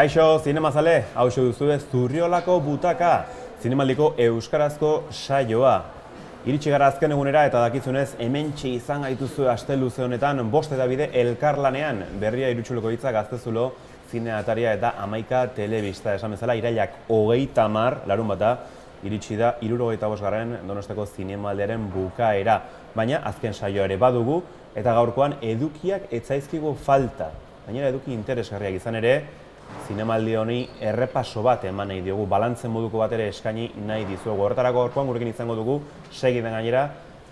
Kaixo, zinemazale, hauxe duzue Zurriolako butaka, zinemaldiko euskarazko saioa. Iritsi gara azken egunera eta dakizunez hementxe izan gaituzue aste luze honetan bost edabide elkarlanean berria irutsuleko hitza Gaztezulo zine ataria eta 11 telebista. Esan bezala, irailak 30 larunbata iritsi da 75. Donosteko zinemaldiaren bukaera. Baina azken saioa ere badugu eta gaurkoan edukiak ez zaizkigu falta. Gainera eduki interesgarriak izan ere, zinemaldi honi errepaso bat eman nahi diogu, balantzen moduko bat ere eskaini nahi dizuegu. Horretarako gaurkoan gurekin izango dugu, segidan gainera,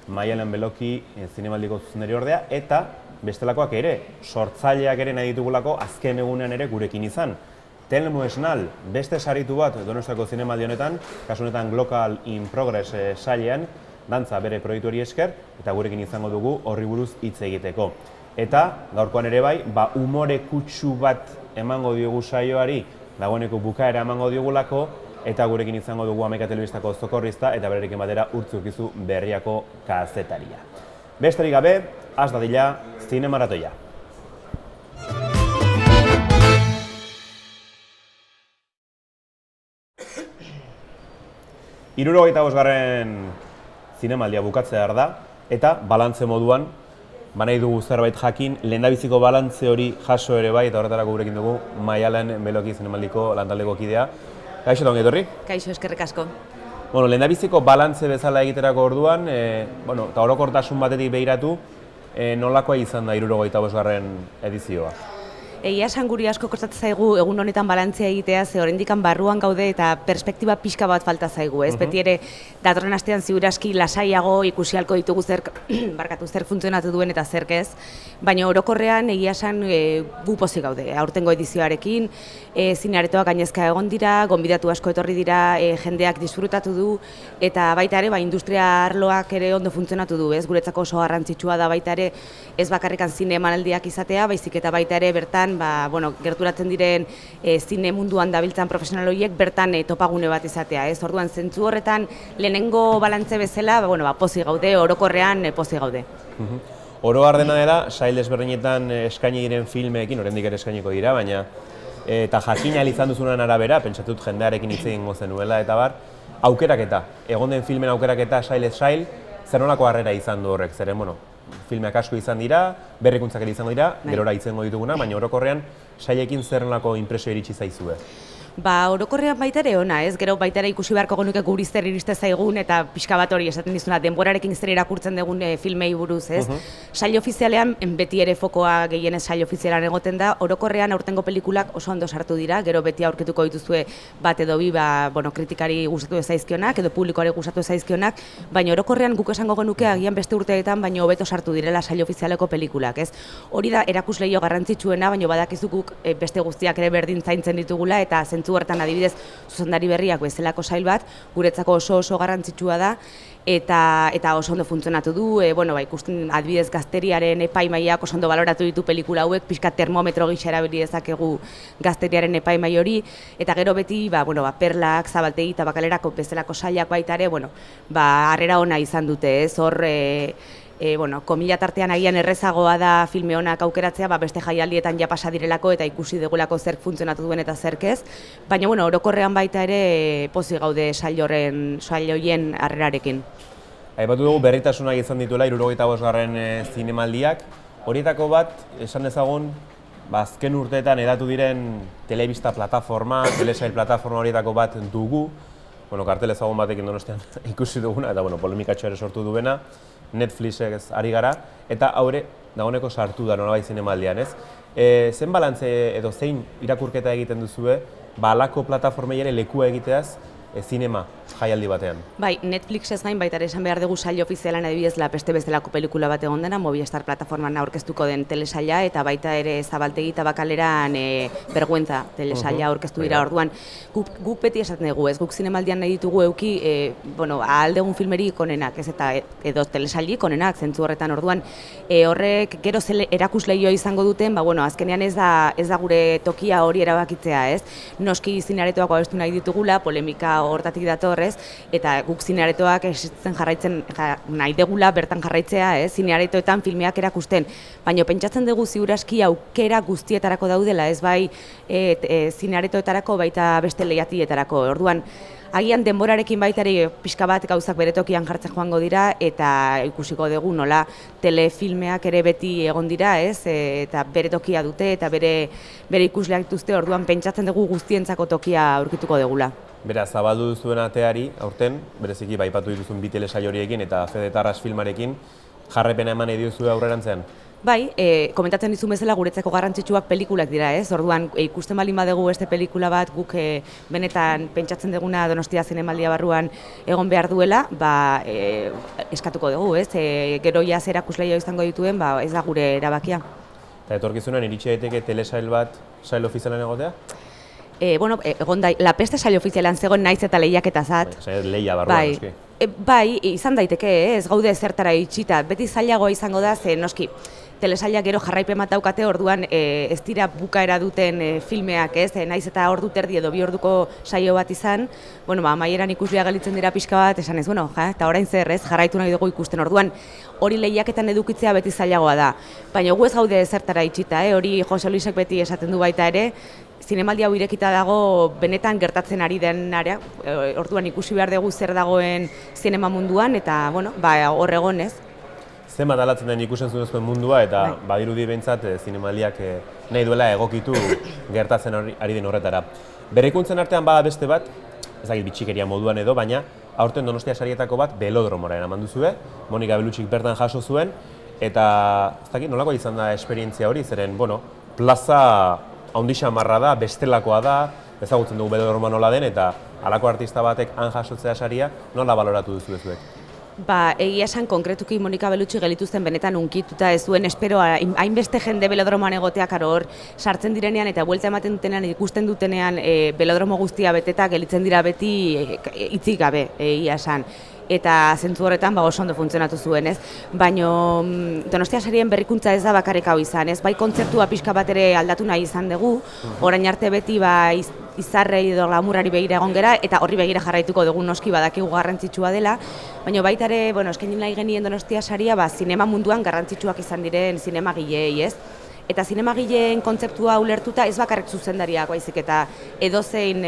Maialen Beloki zinemaldiko zuzendari ordea, eta bestelakoak ere, sortzaileak ere nahi ditugulako azken egunean ere gurekin izan. Telmo Esnal, beste saritu bat Donostiako zinemaldi honetan, kasu honetan Global in Progress sailean, dantza bere proiektu hori esker, eta gurekin izango dugu horri buruz hitz egiteko. Eta gaurkoan ere bai, umore kutsu bat emango diogu saioari, dagoeneko bukaera emango diogulako, eta gurekin izango dugu 11 telebistako zokorrista eta berarekin batera Urtzukizu Berriako kazetaria. Besterik gabe, has dadila zinemaratoia. Garren zinemaldia bukatzea da, eta balantze moduan, nahi dugu zerbait jakin, lehendabiziko balantze hori jaso ere bai, eta horretarako gurekin dugu Maialen Beloki zinemaldiko lantaldeko kidea. Kaixo eta ongi etorri? Kaixo, eskerrik asko. Lehendabiziko balantze bezala egiterako orduan, eta orokortasun batetik behiratu, nolakoa izan da 75. edizioa? Egia esan guri asko kostatzen zaigu egun honetan balantzea egitea, ze oraindikan barruan gaude eta perspektiba pixka bat falta zaigu, ez? Beti ere datorren astean ziurazki lasaiago ikusi ahalko ditugu zer funtzionatu duen eta zerk ez, baina orokorrean egia esan gu pozik gaude aurtengo edizioarekin, zinearetoak gainezka egon dira, gonbidatu asko etorri dira, jendeak disfrutatu du eta baita ere industria arloak ere ondo funtzionatu du, ez? Guretzako oso garrantzitsua da baita ere ez bakarrikan zine emanaldiak izatea, baizik eta baita ere bertan gerturatzen diren zine munduan dabiltzan profesional horiek bertan topagune bat izatea, ez? Orduan zentzu horretan lehenengo balantze bezala, pozik gaude, orokorrean pozik gaude. Oro har dena dela, sail desberdinetan eskaini diren filmeekin, oraindik ere eskainiko dira, baina eta jakin ahal izan duzunan arabera, pentsatut jendearekin hitz egingo zenuela eta bar, aukeraketa, egon den filmen aukeraketa sailez sail, zer nolako harrera izan du horrek, zeren, filmeak asko izan dira, berrikuntza ere izango dira, gerora izango dituguna, baina orokorrean sailekin zer nolako inpresio iritsi zaizue? Orokorrean baita ere ona, ez? Gero baita ere ikusi beharko genuke guri zer iriste zaigun eta pixka bat hori esaten dizuna, denborarekin zer irakurtzen dugun filmei buruz, ez? Sail ofizialean beti ere fokoa gehienez sail ofizialean egoten da, orokorrean aurtengo pelikulak oso ondo sartu dira, gero beti aurkituko dituzue bat edo bi, kritikari gustatu ez zaizkionak edo publikoari gustatu ez zaizkionak, baina orokorrean guk esango genuke agian beste urteetan baino hobeto sartu direla sail ofizialeko pelikulak, ez? Hori da erakusleio garrantzitsuena, baina badakizu guk beste guztiak ere berdin zaintzen ditugula eta zentzu hortan adibidez zuzendari berriak bezalako sail bat guretzako oso garrantzitsua da eta oso ondo funtzionatu du, ikusten adibidez Gazteriaren epaimaiak oso ondo baloratu ditu pelikula hauek, pixka termometro gisa erabili dezakegu Gazteriaren epaimai hori eta gero beti Perlak, Zabaltegi eta Bakalerako bezalako sailak baita ere, harrera ona izan dute, ez? Hor komila tartean agian errezagoa da filme honak aukeratzea, beste jaialdietan ja pasa direlako eta ikusi dugulako zer funtzionatu duen eta zerk ez, baina orokorrean baita ere pozik gaude sail horien harrerarekin. Aipatu dugu berritasunak izan dituela 75. zinemaldiak, horietako bat esan dezagun azken urteetan edatu diren telebista plataforma, telesail plataforma horietako bat dugu, kartel ezagun batekin Donostian ikusi duguna eta polemikatxo ere sortu duena, Netflixez ari gara, eta haure dagoeneko sartu da nolabait zinemaldian, ez? Zen balantze edo zein irakurketa egiten duzue, halako plataformei ere lekua egiteaz zinema jaialdi batean? Netflixez gain baita ere esan behar dugu sail ofizialan adibidez La Peste bezalako pelikula bat egon dena, Movistar plataforman aurkeztuko den telesaila eta baita ere Zabaltegi eta Bakaleran Berguentza telesaila aurkeztu dira. Orduan guk beti esaten dugu, ez? Guk zinemaldian nahi ditugu euki ahal dugun filmerik onenak, ez? Eta edo telesailik onenak zentzu horretan. Orduan horrek gero erakusleioa izango duten, azkenean ez da gure tokia hori erabakitzea, ez? Noski zinearetoak abestu nahi ditugula, polemika hortatik datorrez, eta guk zinearetoak existitzen jarraitzen nahi degula bertan jarraitzea, zinearetoetan filmeak erakusten, baina pentsatzen dugu ziur aski aukera guztietarako daudela, ez bai zinearetoetarako baita beste lehiatietarako. Orduan, agian denborarekin baitari pixka bat gauzak bere tokian jartzen joango dira eta ikusiko dugu nola telefilmeak ere beti egon dira, eta bere tokia dute eta bere ikusleak dituzte, orduan pentsatzen dugu guztientzako tokia aurkituko dugula. Beraz, zabaldu duzuen ateari, aurten, bereziki baipatu dituzun bi telesail horiekin eta Fede Tarras filmarekin, jarraipena eman ediozu aurrerantzean? Bai, komentatzen dizun bezala guretzako garrantzitsuak pelikulak dira, Orduan, ikusten baldin badugu beste pelikula bat guk benetan pentsatzen duguna Donostia Zinemaldia barruan egon behar duela, eskatuko dugu, Gero ja zer erakusleia izango dituen, ez da gure erabakia. Eta etorkizunan iritsi daiteke telesail bat sail ofizialan egotea? Egon da, La Peste sail ofizialan zegoen naiz eta lehiaketa zat. Lehia barruan, noski. Bai, izan daiteke, ez gaude zertara itxita, beti zailagoa izango da, noski, telesailak gero jarraipen bat daukate, orduan ez dira bukaera duten filmeak, naiz eta ordu terdi edo 2 orduko saio bat izan, amaieran ikusleak galitzen dira pixka bat, esan ez, eta orain zer, jarraitu nahi dugu ikusten, orduan hori lehiaketan edukitzea beti zailagoa da, baina gu ez gaude zertara itxita, hori Jose Luisek beti esaten du baita ere, zinemaldi hau irekita dago benetan gertatzen ari denara, orduan ikusi behar dugu zer dagoen zinema munduan, eta hor egon ez. Zenbat aldatzen den ikusen zuen mundua eta badirudi behintzat zinemaldiak nahi duela egokitu gertatzen ari den horretara. Bereikuntzen artean bada beste bat, ezagik bitxikeria moduan edo, baina aurten Donostia sarietako bat Belodromora eraman duzue, Monika Belutxik bertan jaso zuen, eta ez dakit nolakoa izan da esperientzia hori, zeren, plaza haundi xamarra da, bestelakoa da, ezagutzen dugu Belodroma nola den, eta halako artista batek han jasotzea saria, nola baloratu duzu ezuek? Egia esan konkretuki Monika Belutxi gelitu zen benetan unkituta ez zuen esperoa, hainbeste jende Belodromoan egoteak hor sartzen direnean eta buelta ematen dutenean, ikusten dutenean Belodromo guztia beteta gelitzen dira beti hitzik gabe, egia esan. Eta zentzu horretan oso ondo funtzionatu zuen, Baina Donostia sarien berrikuntza ez da bakarrik hau izan, Bai kontzertua pixka bat ere aldatu nahi izan dugu, orain arte beti izarrei edo glamurrari begira egon gera, eta horri begira jarraituko dugu noski badakigu garrantzitsua dela, baina baita ere, eskaini nahi genien Donostia saria, zinema munduan garrantzitsuak izan diren zinemagilei, Eta zinemagileen kontzeptua ulertuta ez bakarrik zuzendariak baizik eta edozein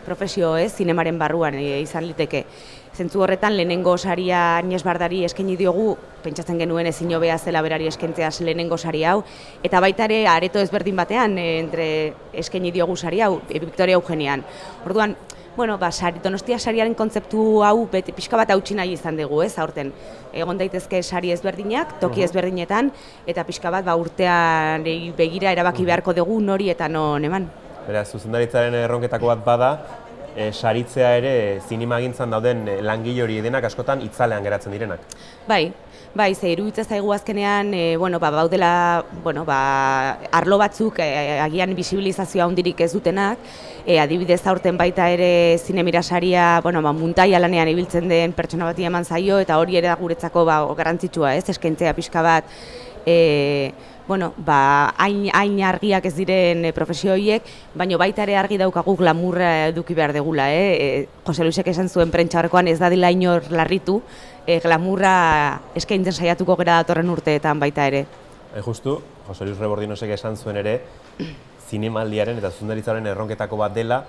profesio zinemaren barruan izan liteke. Zentzu horretan lehenengo saria Agnès Bardari eskaini diogu, pentsatzen genuen ezin hobea zela berari eskentzeaz lehenengo sari hau, eta baita ere areto ezberdin batean eskaini diogu sari hau, Victoria Eugenian. Orduan, Donostia sariaren kontzeptu hau pixka bat hautsi nahi izan dugu, aurten. Egon daitezke sari ezberdinak, toki ezberdinetan, eta pixka bat urtean begira erabaki beharko dugu nori eta non eman. Beraz, zuzendaritzaren erronketako bat bada, saritzea ere zinemagintzan dauden langile hori denak askotan itzalean geratzen direnak. Bai, ze iruditzen zaigu azkenean, baudela, arlo batzuk agian bisibilizazioa handirik ez dutenak, adibidez aurten baita ere zinemira saria, muntaia lanean ibiltzen den pertsona bati eman zaio, eta hori ere guretzako garrantzitsua, eskentzea pixka bat, hain argiak ez diren profesio horiek, baina baita ere argi daukagu glamurra eduki behar degula. Jose Luisek esan zuen prentsa horrekoan ez dadila inor larritu, glamurra eskaintzen saiatuko gera datorren urteetan baita ere. Justu, Jose Luis Rebordinosek esan zuen ere, zinemaldiaren eta zuzendaritzaren erronketako bat dela,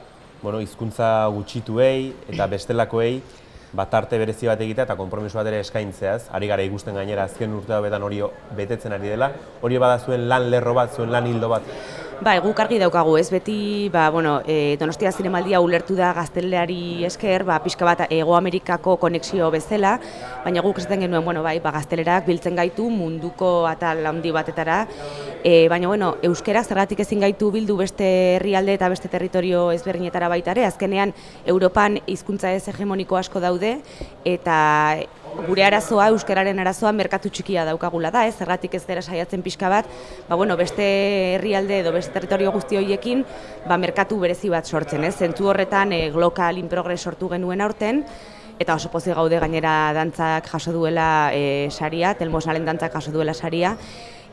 hizkuntza gutxituei eta bestelakoei batarte berezi bat egitea eta konpromiso bat ere eskaintzeaz, ari gara ikusten gainera azken urte hauetan hori betetzen ari dela, hori bada zuen lan lerro bat, zuen lan hildo bat? Guk argi daukagu, beti Donostia Zinemaldia ulertu da gazteleari esker, pixka bat Hego Amerikako konexio bezala, baina guk esaten genuen, gaztelerak biltzen gaitu munduko atal handi batetara, baina euskerak zergatik ezin gaitu bildu beste herrialde eta beste territorio ezberdinetara baita ere, azkenean Europan hizkuntza ez hegemoniko asko daude, eta gure arazoa, euskararen arazoa, merkatu txikia daukagula da, zergatik ez dira saiatzen pixka bat, beste herrialde edo beste territorio guzti horiekin, merkatu berezi bat sortzen, zentzu horretan Global in Progress sortu genuen aurten, eta oso pozik gaude gainera dantzak jaso duela saria, Telmo Snellen dantzak jaso duela saria,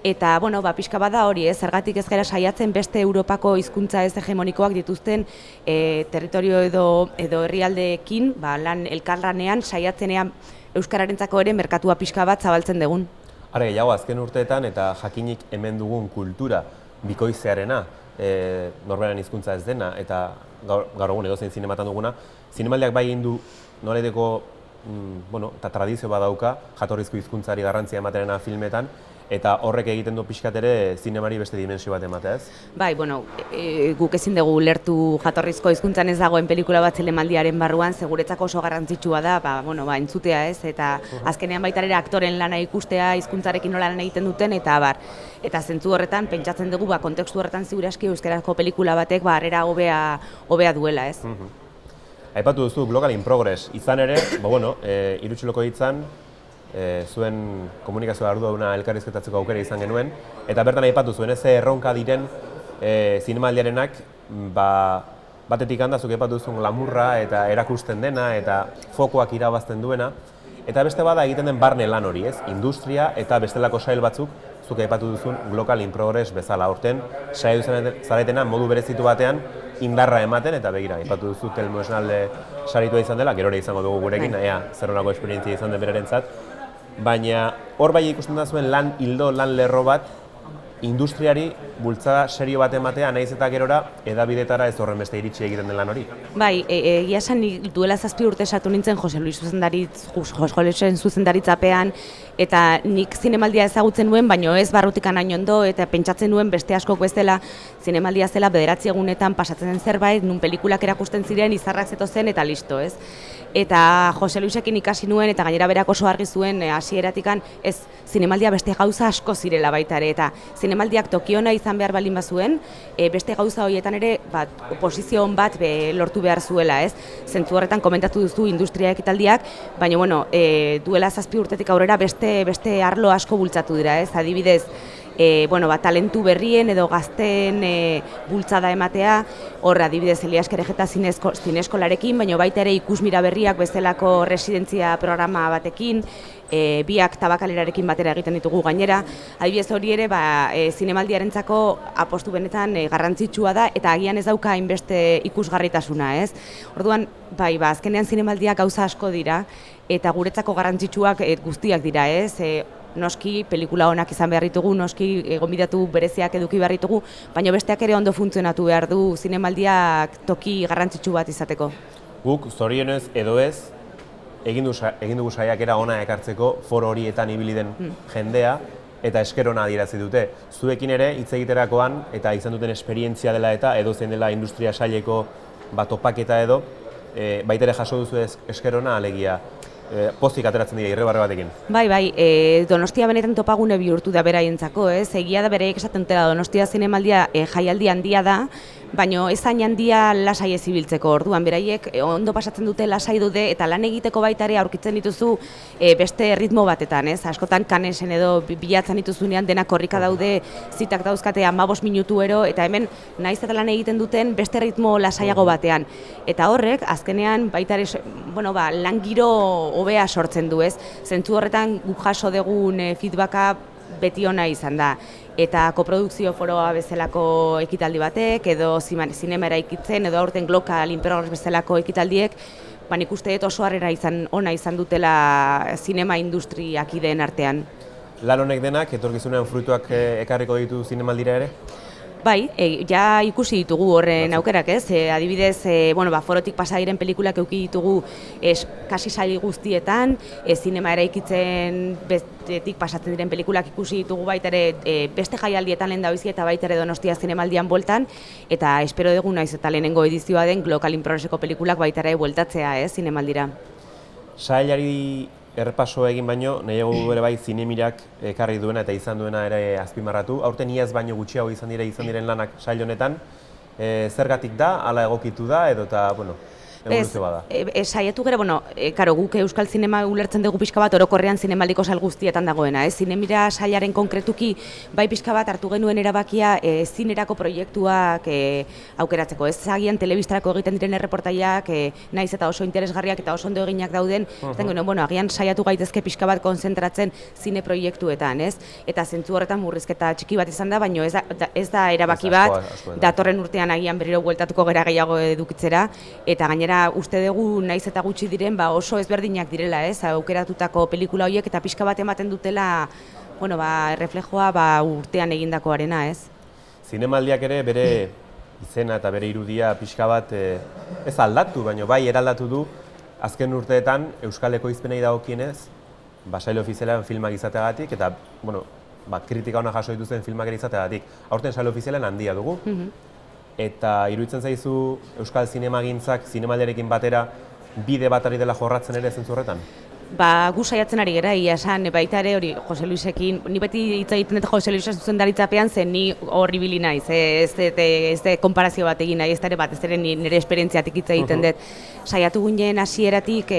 Eta, bueno, pixka bada hori, zergatik ez gara saiatzen beste Europako hizkuntza ez hegemonikoak dituzten territorio edo herrialdeekin, lan elkarlanean saiatzenean euskararentzako ere merkatua pixka bat zabaltzen dugun. Are gehiago, azken urteetan eta jakinik hemen dugun kultura bikoizearena, norberaren hizkuntza ez dena, eta gaur egun edozein zinematan duguna, zinemaldiak bai egin du noraiteko eta tradizio badauka, jatorrizko hizkuntzari garrantzia ematenena filmetan, eta horrek egiten du pixkat ere zinemari beste dimensio bat ematea, ez? Bai, guk ezin dugu ulertu jatorrizko hizkuntzan ez dagoen pelikula bat zinemaldiaren barruan, seguretzako oso garrantzitsua da, entzutea, ez? Eta azkenean baita ere aktoren lana ikustea, hizkuntzarekin nola lan egiten duten, eta zentzu horretan pentsatzen dugu, kontekstu horretan ziur aski euskarazko pelikula batek harrera hobea duela, ez? Aipatu duzu Global in Progress, izan ere, Irutxiloko hitzan, zuen komunikazioa arduraduna elkarrizketatzeko aukera izan genuen, eta bertan aipatu zuen ez erronka diren zinemaldiarenak, batetik handazuk aipatu duzun lamurra eta erakusten dena eta fokoak irabazten duena, eta beste bada egiten den barne lan hori, ez? Industria eta bestelako sail batzuk zuk aipatu duzun Global in Progress bezala aurten, saiatu zaretena modu berezitu batean indarra ematen, eta begira, aipatu duzu Telmo Esnalde saritua izan dela, gero ere izango dugu gurekin, zer honako esperientzia izan den berarentzat, baina hor bai ikusten da zuen lan hildo, lan lerro bat, industriari bultzada serio bat ematea, nahiz eta gerora hedabidetara ez horren beste iritsi egiten den lan hori. Bai, egia esan duela 7 urte sartu nintzen Jose Luisen zuzendaritzapean, eta nik zinemaldia ezagutzen nuen, baino ez barrutikan hain ondo, eta pentsatzen nuen beste askok bezala zinemaldia zela 9 egunetan pasatzen den zerbait, nun pelikulak erakusten ziren, izarrak zetozen eta listo, ez? Eta Jose Luisekin ikasi nuen, eta gainera berak oso argi zuen hasieratikan ez zinemaldia beste gauza asko zirela baita ere, eta zinemaldiak tokiona izan behar balin bazuen, beste gauza horietan ere posizio on bat lortu behar zuela, ez? Zentzu horretan komentatu duzu industria ekitaldiak, baina duela 7 urtetik aurrera beste arlo asko bultzatu dira, ez? Adibidez, talentu berrien edo gazten bultzada ematea, hor adibidez Elias Kerejeta zineskolarekin, baina baita ere ikusmira berriak bezalako residentzia programa batekin, biak tabakalerarekin batera egiten ditugu gainera. Adibidez hori ere zinemaldiarentzako apostu benetan garrantzitsua da, eta agian ez dauka hainbeste ikusgarritasuna, ez? Orduan, azkenean zinemaldiak gauza asko dira, eta guretzako garrantzitsuak guztiak dira, ez? Noski pelikula onak izan behar ditugu, noski gonbidatu bereziak eduki behar ditugu, baina besteak ere ondo funtzionatu behar du zinemaldiak toki garrantzitsu bat izateko. Guk, zorionez edo ez, egin dugu saiakera ona ekartzeko foro horietan ibili den jendea, eta esker ona adierazi dute. Zuekin ere, hitz egiterakoan, eta izan duten esperientzia dela eta edo zein dela industria saileko topaketa edo, baitere jaso duzu esker ona alegia. Pozik ateratzen dira irrebarre batekin. Bai, Donostia benetan topagune bihurtu da beraientzako, ez? Egia da beraiek esaten dutela Donostia zinemaldia jaialdi handia da, baina ez hain handia lasai ez ibiltzeko. Orduan beraiek ondo pasatzen dute, lasai dute, eta lan egiteko baita ere aurkitzen dituzu beste ritmo batetan, ez? Askotan Canesen edo bilatzen dituzunean denak korrika daude, zitak dauzkate 15 minutuero, eta hemen naiz eta lan egiten duten beste ritmo lasaiago batean. Eta horrek, azkenean baita ere, lan giro hobea sortzen du, ez? Zentzu horretan guk jaso dugun feedbacka beti ona izan da. Eta koprodukzio foroa bezalako ekitaldi batek, edo zinema eraikitzen, edo aurten Global in Progress bezalako ekitaldiek, nik uste dut oso harrera ona izan dutela zinema industriak ideen artean. Lan honek denak, etorkizunean fruituak ekarriko ditu zinemaldira ere? Bai, ja ikusi ditugu horren aukerak, ez? Adibidez, forotik pasa diren pelikulak eduki ditugu kasi sail guztietan, zinema eraikitzen bestetik pasatzen diren pelikulak ikusi ditugu baita ere beste jaialdietan lehendabizi eta baita ere Donostia zinemaldian bueltan, eta espero dugu naiz eta lehenengo edizioa den Global in Progresseko pelikulak baita ere bueltatzea, zinemaldira. Sailari errepaso egin baino, nahiago ere bai zinemirak ekarri duena eta izan duena ere azpimarratu. Aurten iaz baino gutxiago izan diren lanak sail honetan. Zergatik da, hala egokitu da, edo eta, evoluzio bada. Saiatu gero, karo, guk euskal zinema ulertzen dugu pixka bat orokorrean zinemaldiko sal guztietan dagoena, zinemira sailaren konkretuki bai pixka bat hartu genuen erabakia zinerako proiektuak aukeratzeko, ez agian telebistarako egiten diren erreportaiak, naiz eta oso interesgarriak eta oso ondo eginak dauden, agian saiatu gaitezke pixka bat konzentratzen zine proiektuetan, ez? Eta zentzu horretan murrizketa txiki bat izan da, baina ez da erabaki bat, datorren urtean agian berriro bueltatuko gera gehiago edukitzera, eta gainera uste dugu naiz eta gutxi diren oso ezberdinak direla, aukeratutako pelikula horiek eta pixka bat ematen dutela, erreflejoa urtean egindakoarena, ez? Zinemaldiak ere bere izena eta bere irudia pixka bat ez aldatu, baina bai eraldatu du azken urteetan Euskal Ekoizpenei dagokienez, sail ofizialean filmak izateagatik eta, kritika ona jaso dituzten filmak ere izateagatik. Aurten sail ofizialean handia dugu, eta iruditzen zaizu Euskal Zinemagintzak zinemaldiarekin batera bide bat ari dela jorratzen ere zentzu horretan? Gu saiatzen ari gara, ia esan, baita ere hori Jose Luisekin, ni beti hitz egiten dut Jose Luisa zuzendaritzapean, zen ni hor ibili naiz, ez de konparazio bat egin nahi, ez ere nire esperientziatik hitz egiten dut. Saiatu ginen hasieratik,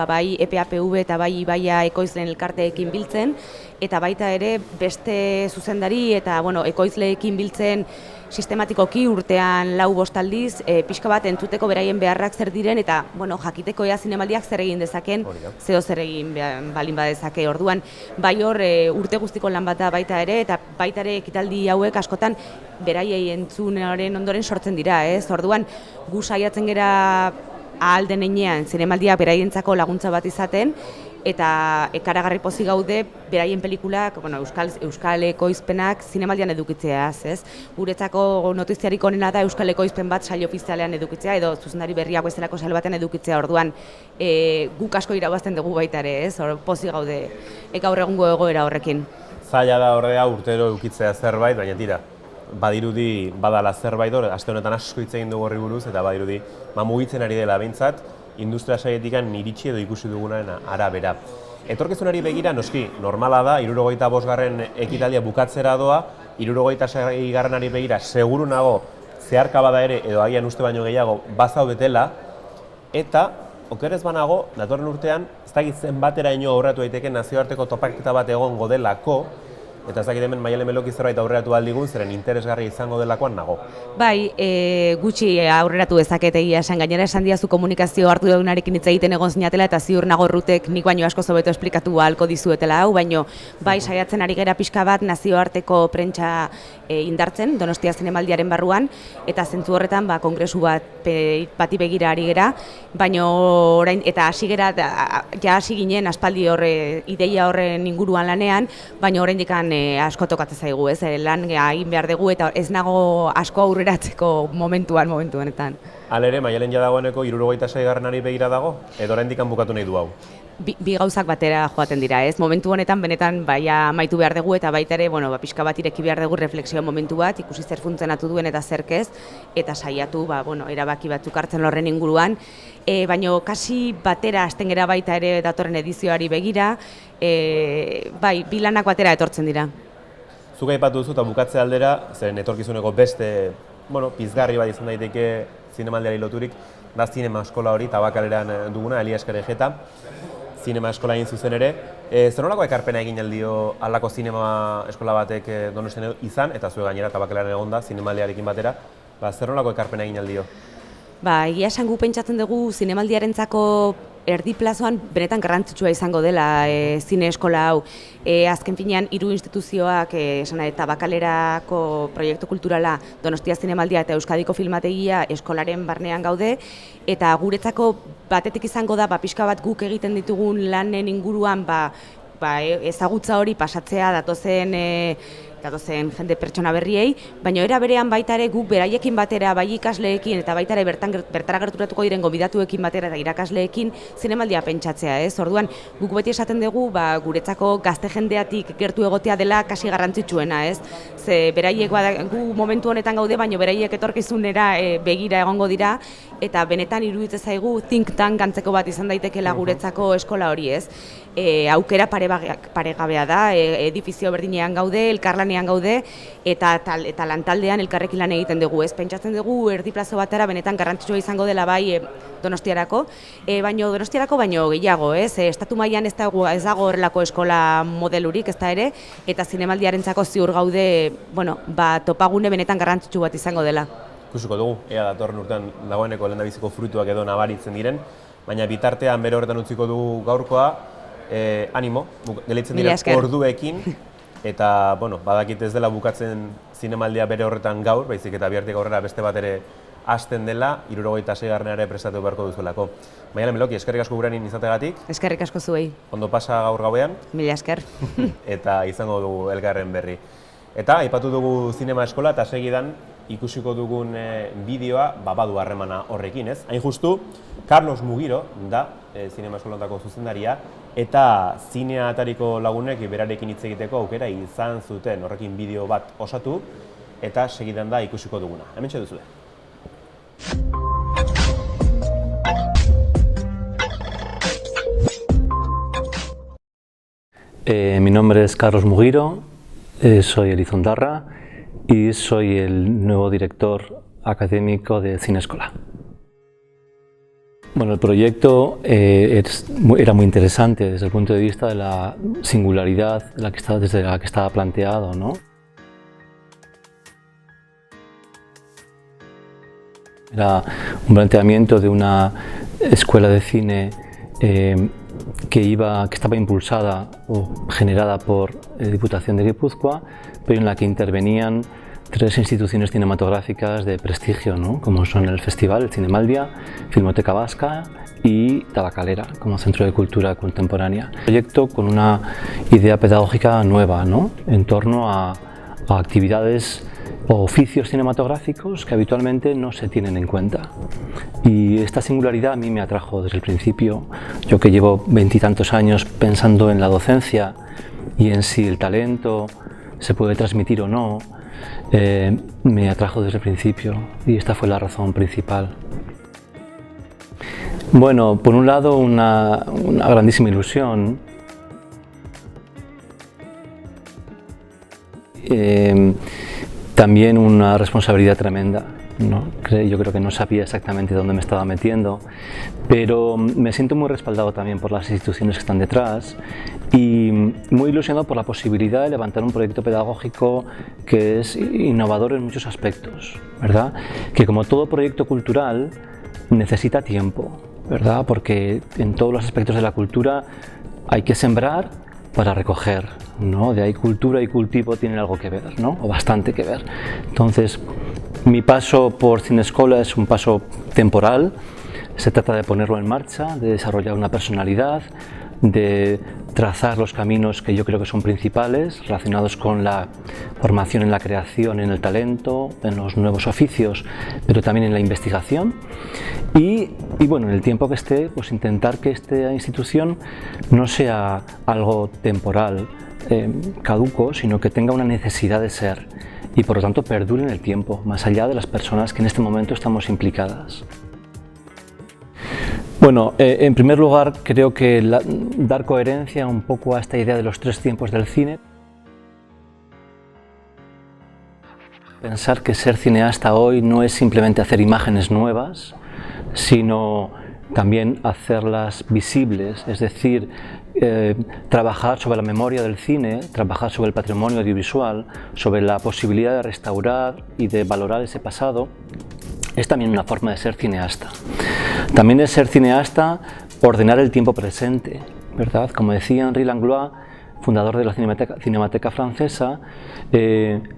bai EPAPV eta bai Ibaia ekoizleen elkarteekin biltzen, eta baita ere beste zuzendari eta ekoizleekin biltzen sistematikoki urtean 4-5 aldiz, pixka bat entzuteko beraien beharrak zer diren eta jakiteko ea zinemaldiak zer egin dezaken, zeo zer egin balin badezake. Orduan, bai hor urte guztiko lan bat da baita ere, eta baita ere ekitaldi hauek askotan beraiei entzunaren ondoren sortzen dira, ez? Orduan, gu saiatzen gera ahal den heinean zinemaldiak beraientzako laguntza bat izaten, eta ekaragarri pozik gaude beraien pelikulak, euskal ekoizpenak zinemaldian edukitzeaz, ez? Guretzako notiziarik onena da euskal ekoizpen bat sail ofizialean edukitzea edo zuzendari berriak bezalako sail batean edukitzea. Orduan guk asko irabazten dugu baita ere, ez? Pozik gaude gaur egungo egoera horrekin. Zaila da horrea urtero edukitzea zerbait, baina tira, badirudi badala zerbait hor, aste honetan asko hitz egin dugu horri buruz eta badirudi mugitzen ari dela behintzat, industria sailetikan iritsi edo ikusi dugunaren arabera. Etorkizunari begira, noski, normala da, 75. ekitaldia bukatzera doa, 76. begira, seguru nago, zeharka bada ere, edo agian uste baino gehiago, bazaudetela, eta, okerez banago, datorren urtean, ez dakit zenbateraino aurreratu daiteke nazioarteko topaketa bat egongo delako, eta ez dakit hemen Maialen Meloki zerbait aurreratu aldigun, zeren interesgarri izango delakoan nago. Bai, gutxi aurreratu dezaket egia esan, gainera esan diazu komunikazio hartu dugunarekin hitz egiten egon zinatela, eta ziur nago Rutek nik baino asko hobeto esplikatu ahalko dizuetela hau, baino bai saiatzen ari gera pixka bat nazioarteko prentsa indartzen, Donostia Zinemaldiaren barruan, eta zentzu horretan kongresu bati begira ari gera, baino orain, eta hasi gera, ja hasi ginen aspaldi ideia horren inguruan lanean, baino oraindik asko tokatzen zaigu, ez? Lan egin behar dugu eta ez nago asko aurreratzeko momentuan honetan. Halere, Maialen ja dagoeneko 76. begira dago, edo oraindik bukatu nahi du hau? Bi gauzak batera joaten dira, ez? Momentu honetan benetan amaitu behar dugu eta baita ere, pixka bat ireki behar dugu reflexio momentu bat, ikusi zer funtzionatu duen eta zerkez, eta saiatu, erabaki batzuk hartzen horren inguruan, baina kasi batera hasten gera baita ere datorren edizioari begira, bi lanak batera etortzen dira. Zuk aipatu duzu eta bukatze aldera, zeren etorkizuneko beste, pizgarri bat izan daiteke zinemaldiari loturik, da zinema eskola hori, Tabakaleran duguna, Elia Eskerejeta, zinema eskola egin zuzen ere. Zer nolako ekarpena egin aldio halako zinema eskola batek Donostian izan, eta zue gainera Tabakaleran egonda, zinemaldiarekin batera, zer nolako ekarpena egin aldio? Egia esan gu pentsatzen dugu zinemaldiarentzako erdi plazoan benetan garrantzitsua izango dela zine eskola hau. Azken finean, 3 instituzioak, Tabakalerako proiektu kulturala, Donostia Zinemaldia eta Euskadiko Filmategia eskolaren barnean gaude, eta guretzako batetik izango da, pixka bat guk egiten ditugun lanen inguruan, ezagutza hori pasatzea datozen jende pertsona berriei, baina era berean baita ere guk beraiekin batera, bai ikasleekin eta baita ere bertara gerturatuko diren gonbidatuekin batera eta irakasleekin zinemaldia pentsatzea, ez? Orduan, guk beti esaten dugu, guretzako gazte jendeatik gertu egotea dela kasi garrantzitsuena, ez? Ze beraiek gu momentu honetan gaude, baina beraiek etorkizunera begira egongo dira, eta benetan iruditzen zaigu think tank antzeko bat izan daitekeela guretzako eskola hori, ez? Aukera paregabea da, edifizio berdinean gaude, elkarlan lanean gaude, eta lantaldean elkarrekin lan egiten dugu, ez? Pentsatzen dugu erdi plazo batera benetan garrantzitsua izango dela bai Donostiarako, baino gehiago, ez? Estatu mailan ez dago horrelako eskola modelurik, ez da ere, eta zinemaldiarentzako ziur gaude, topagune benetan garrantzitsu bat izango dela. Ikusiko dugu, ea datorren urtean dagoeneko lehendabiziko fruituak edo nabaritzen diren, baina bitartean bere horretan utziko dugu gaurkoa, animo, gelditzen diren orduekin, eta, badakit ez dela bukatzen zinemaldia bere horretan gaur, baizik eta bihartik aurrera beste bat ere hasten dela, 76. ere prestatu beharko duzuelako. Maialen Meloki, eskerrik asko gurean izategatik. Eskerrik asko zuei. Ondo pasa gaur gauean. Mila esker. Eta izango dugu elkarren berri. Eta aipatu dugu zinema eskola eta segidan ikusiko dugun bideoa badu harremana horrekin, ez? Hain justu, Carlos Mugiro da zinema eskolatako zuzendaria eta zinea atariko lagunek berarekin hitz egiteko aukera izan zuten horrekin bideo bat osatu eta segidan da ikusiko duguna. Hementxe duzue. Mi nombre es Carlos Mugiro, soy elizondarra y soy el nuevo director académico de Cinescola. Bueno, el proyecto era muy interesante desde el punto de vista de la singularidad desde la que estaba planteado, ¿no? Era un planteamiento de una escuela de cine que estaba impulsada o generada por Diputación de Guipúzcoa, pero en la que intervenían 3 instituciones cinematográficas de prestigio, ¿no? Como son el Festival, el Cinemaldia, Filmoteca Vasca y Tabacalera, como Centro de Cultura Contemporánea. Un proyecto con una idea pedagógica nueva, ¿no? En torno a actividades o oficios cinematográficos que habitualmente no se tienen en cuenta. Y esta singularidad a mí me atrajo desde el principio. Yo que llevo 20 y tantos años pensando en la docencia y en si el talento se puede transmitir o no, me atrajo desde el principio y esta fue la razón principal. Bueno, por un lado una grandísima ilusión. También una responsabilidad tremenda, ¿no? Yo creo que no sabía exactamente dónde me estaba metiendo, pero me siento muy respaldado también por las instituciones que están detrás y muy ilusionado por la posibilidad de levantar un proyecto pedagógico que es innovador en muchos aspectos, ¿verdad? Que como todo proyecto cultural necesita tiempo, ¿verdad? Porque en todos los aspectos de la cultura hay que sembrar para recoger, ¿no? De ahí cultura y cultivo tienen algo que ver, ¿no? O bastante que ver. Entonces, mi paso por Cinescola es un paso temporal. Se trata de ponerlo en marcha, de desarrollar una personalidad, de trazar los caminos que yo creo que son principales, relacionados con la formación en la creación, en el talento, en los nuevos oficios, pero también en la investigación. Y bueno, en el tiempo que esté, pues intentar que esta institución no sea algo temporal, caduco, sino que tenga una necesidad de ser y por lo tanto perdure en el tiempo, más allá de las personas que en este momento estamos implicadas. Bueno, en primer lugar creo que dar coherencia un poco a esta idea de los 3 tiempos del cine. Pensar que ser cineasta hoy no es simplemente hacer imágenes nuevas, sino también hacerlas visibles, es decir, trabajar sobre la memoria del cine, trabajar sobre el patrimonio audiovisual, sobre la posibilidad de restaurar y de valorar ese pasado, es también una forma de ser cineasta. También es ser cineasta ordenar el tiempo presente, ¿verdad? Como decía Henri Langlois, fundador de la Cinemateca Francesa,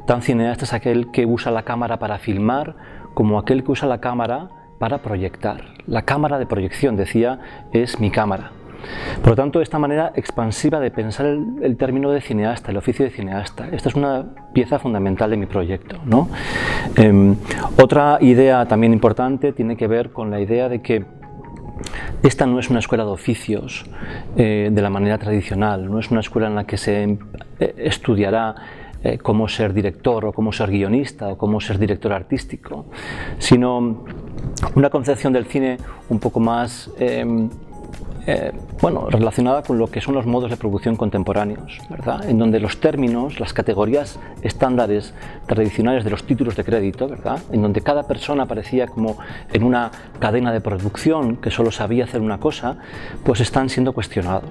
tan cineasta es aquel que usa la cámara para filmar como aquel que usa la cámara para proyectar. La cámara de proyección, decía, es mi cámara. Por lo tanto, esta manera expansiva de pensar el término de cineasta, el oficio de cineasta, esta es una pieza fundamental de mi proyecto, ¿no? Otra idea también importante tiene que ver con la idea de que esta no es una escuela de oficios de la manera tradicional, no es una escuela en la que se estudiará cómo ser director o cómo ser guionista o cómo ser director artístico, sino una concepción del cine un poco más bueno, relacionada con lo que son los modos de producción contemporáneos, ¿verdad? En donde los términos, las categorías estándares tradicionales de los títulos de crédito, ¿verdad? En donde cada persona aparecía como en una cadena de producción que solo sabía hacer una cosa, pues están siendo cuestionados.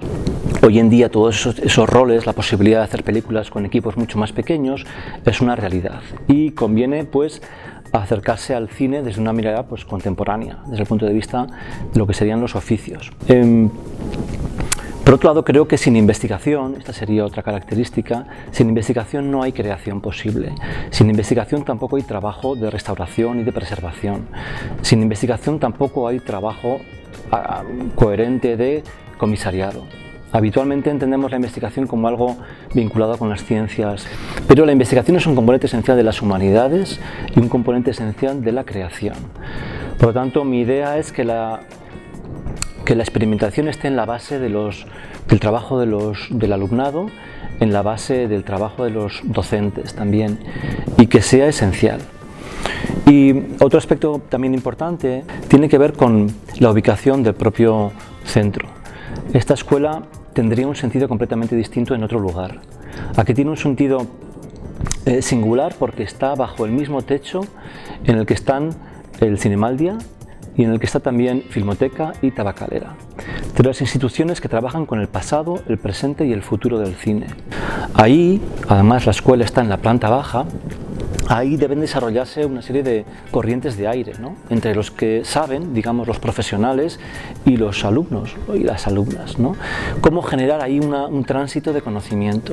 Hoy en día todos esos roles, la posibilidad de hacer películas con equipos mucho más pequeños, es una realidad y conviene pues acercarse al cine desde una mirada pues, contemporánea, desde el punto de vista de lo que serían los oficios. Por otro lado, creo que sin investigación, esta sería otra característica, sin investigación no hay creación posible. Sin investigación tampoco hay trabajo de restauración y de preservación. Sin investigación tampoco hay trabajo coherente de comisariado. Habitualmente entendemos la investigación como algo vinculado con las ciencias, pero la investigación es un componente esencial de las humanidades y un componente esencial de la creación. Por lo tanto, mi idea es que la experimentación esté en la base del trabajo del alumnado, en la base del trabajo de los docentes también, y que sea esencial. Y otro aspecto también importante tiene que ver con la ubicación del propio centro. Esta escuela tendría un sentido completamente distinto en otro lugar. Aquí tiene un sentido singular porque está bajo el mismo techo en el que están el Cinemaldia y en el que está también Filmoteca y Tabacalera. Tres instituciones que trabajan con el pasado, el presente y el futuro del cine. Ahí, además, la escuela está en la planta baja. Ahí deben desarrollarse una serie de corrientes de aire, ¿no? Entre los que saben, digamos, los profesionales y los alumnos y las alumnas, ¿no? Cómo generar ahí un tránsito de conocimiento.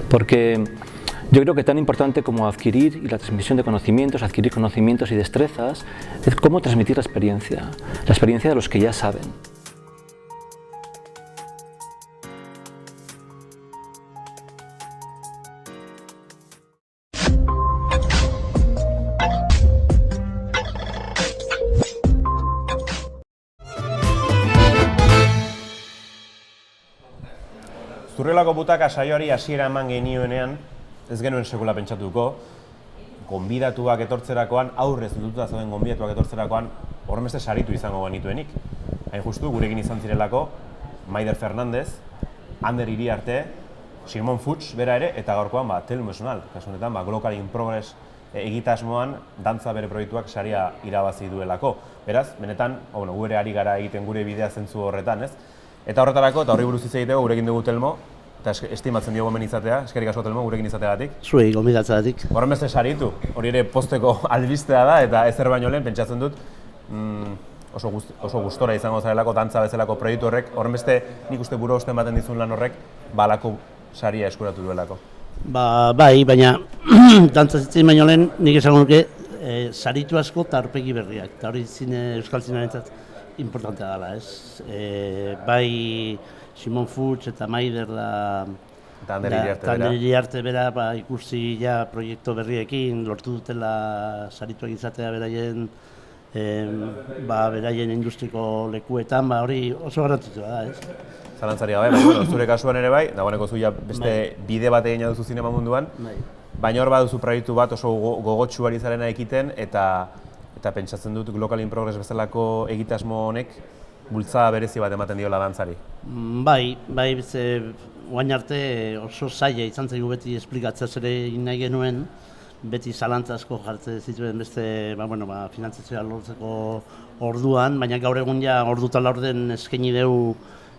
Porque yo creo que tan importante como adquirir y la transmisión de conocimientos, adquirir conocimientos y destrezas, es cómo transmitir la experiencia de los que ya saben. Zurriolako butaka saioari hasiera eman genioenean, ez genuen sekula pentsatuko, gonbidatuak etortzerakoan, aurrez dututa zeuden gonbidatuak etortzerakoan, horrenbeste saritu izango genituenik. Hain justu, gurekin izan zirelako, Maider Fernandez, Ander Iriarte, Simon Fuchs bera ere, eta gaurkoan Telmo Esnal, kasu honetan Global in Progress egitasmoan dantza bere proiektuak saria irabazi duelako. Beraz, benetan, gu ere ari gara egiten gure bidea zentzu horretan, ez? Eta horretarako, eta horri buruz hitz egiteko, gurekin dugu Telmo, eta estimatzen diogu hemen izatea, eskerrik asko Telmo, gurekin izateagatik. Zuei, gonbidatzeagatik. Horrenbeste saritu, hori ere posteko albistea da, eta ezer baino lehen, pentsatzen dut, oso gustora izango zarelako, dantza bezalako proiektu horrek, horrenbeste nik uste buru osten baten dizun lan horrek, balako saria eskuratu duelako. Bai, baina dantza zitzen baino lehen, nik esango nuke, saritu asko eta aurpegi berriak, eta hori euskal zinearentzat importantea dela, ez? Bai Simon Fuchs eta Maider eta Ander Iriarte bera ikusi ja proiektu berriekin, lortu dutela sarituak izatea beraien beraien industriko lekuetan, hori oso garrantzitsua da, ez? Zalantzari gabe, baina zure kasuan ere bai, dagoeneko zu beste bide bat egina duzu zinema munduan, baina hor baduzu proiektu bat oso gogotsu ari zarena ekiten, eta pentsatzen dut Global in Progress bezalako egitasmo honek bultzada berezi bat ematen diola dantzari. Bai, orain arte oso zaila izan zaigu beti esplikatzea zer egin nahi genuen, beti zalantza asko jartzen zituen beste finantzazioa lortzeko orduan, baina gaur egun ja ordu eta laurden eskaini dugu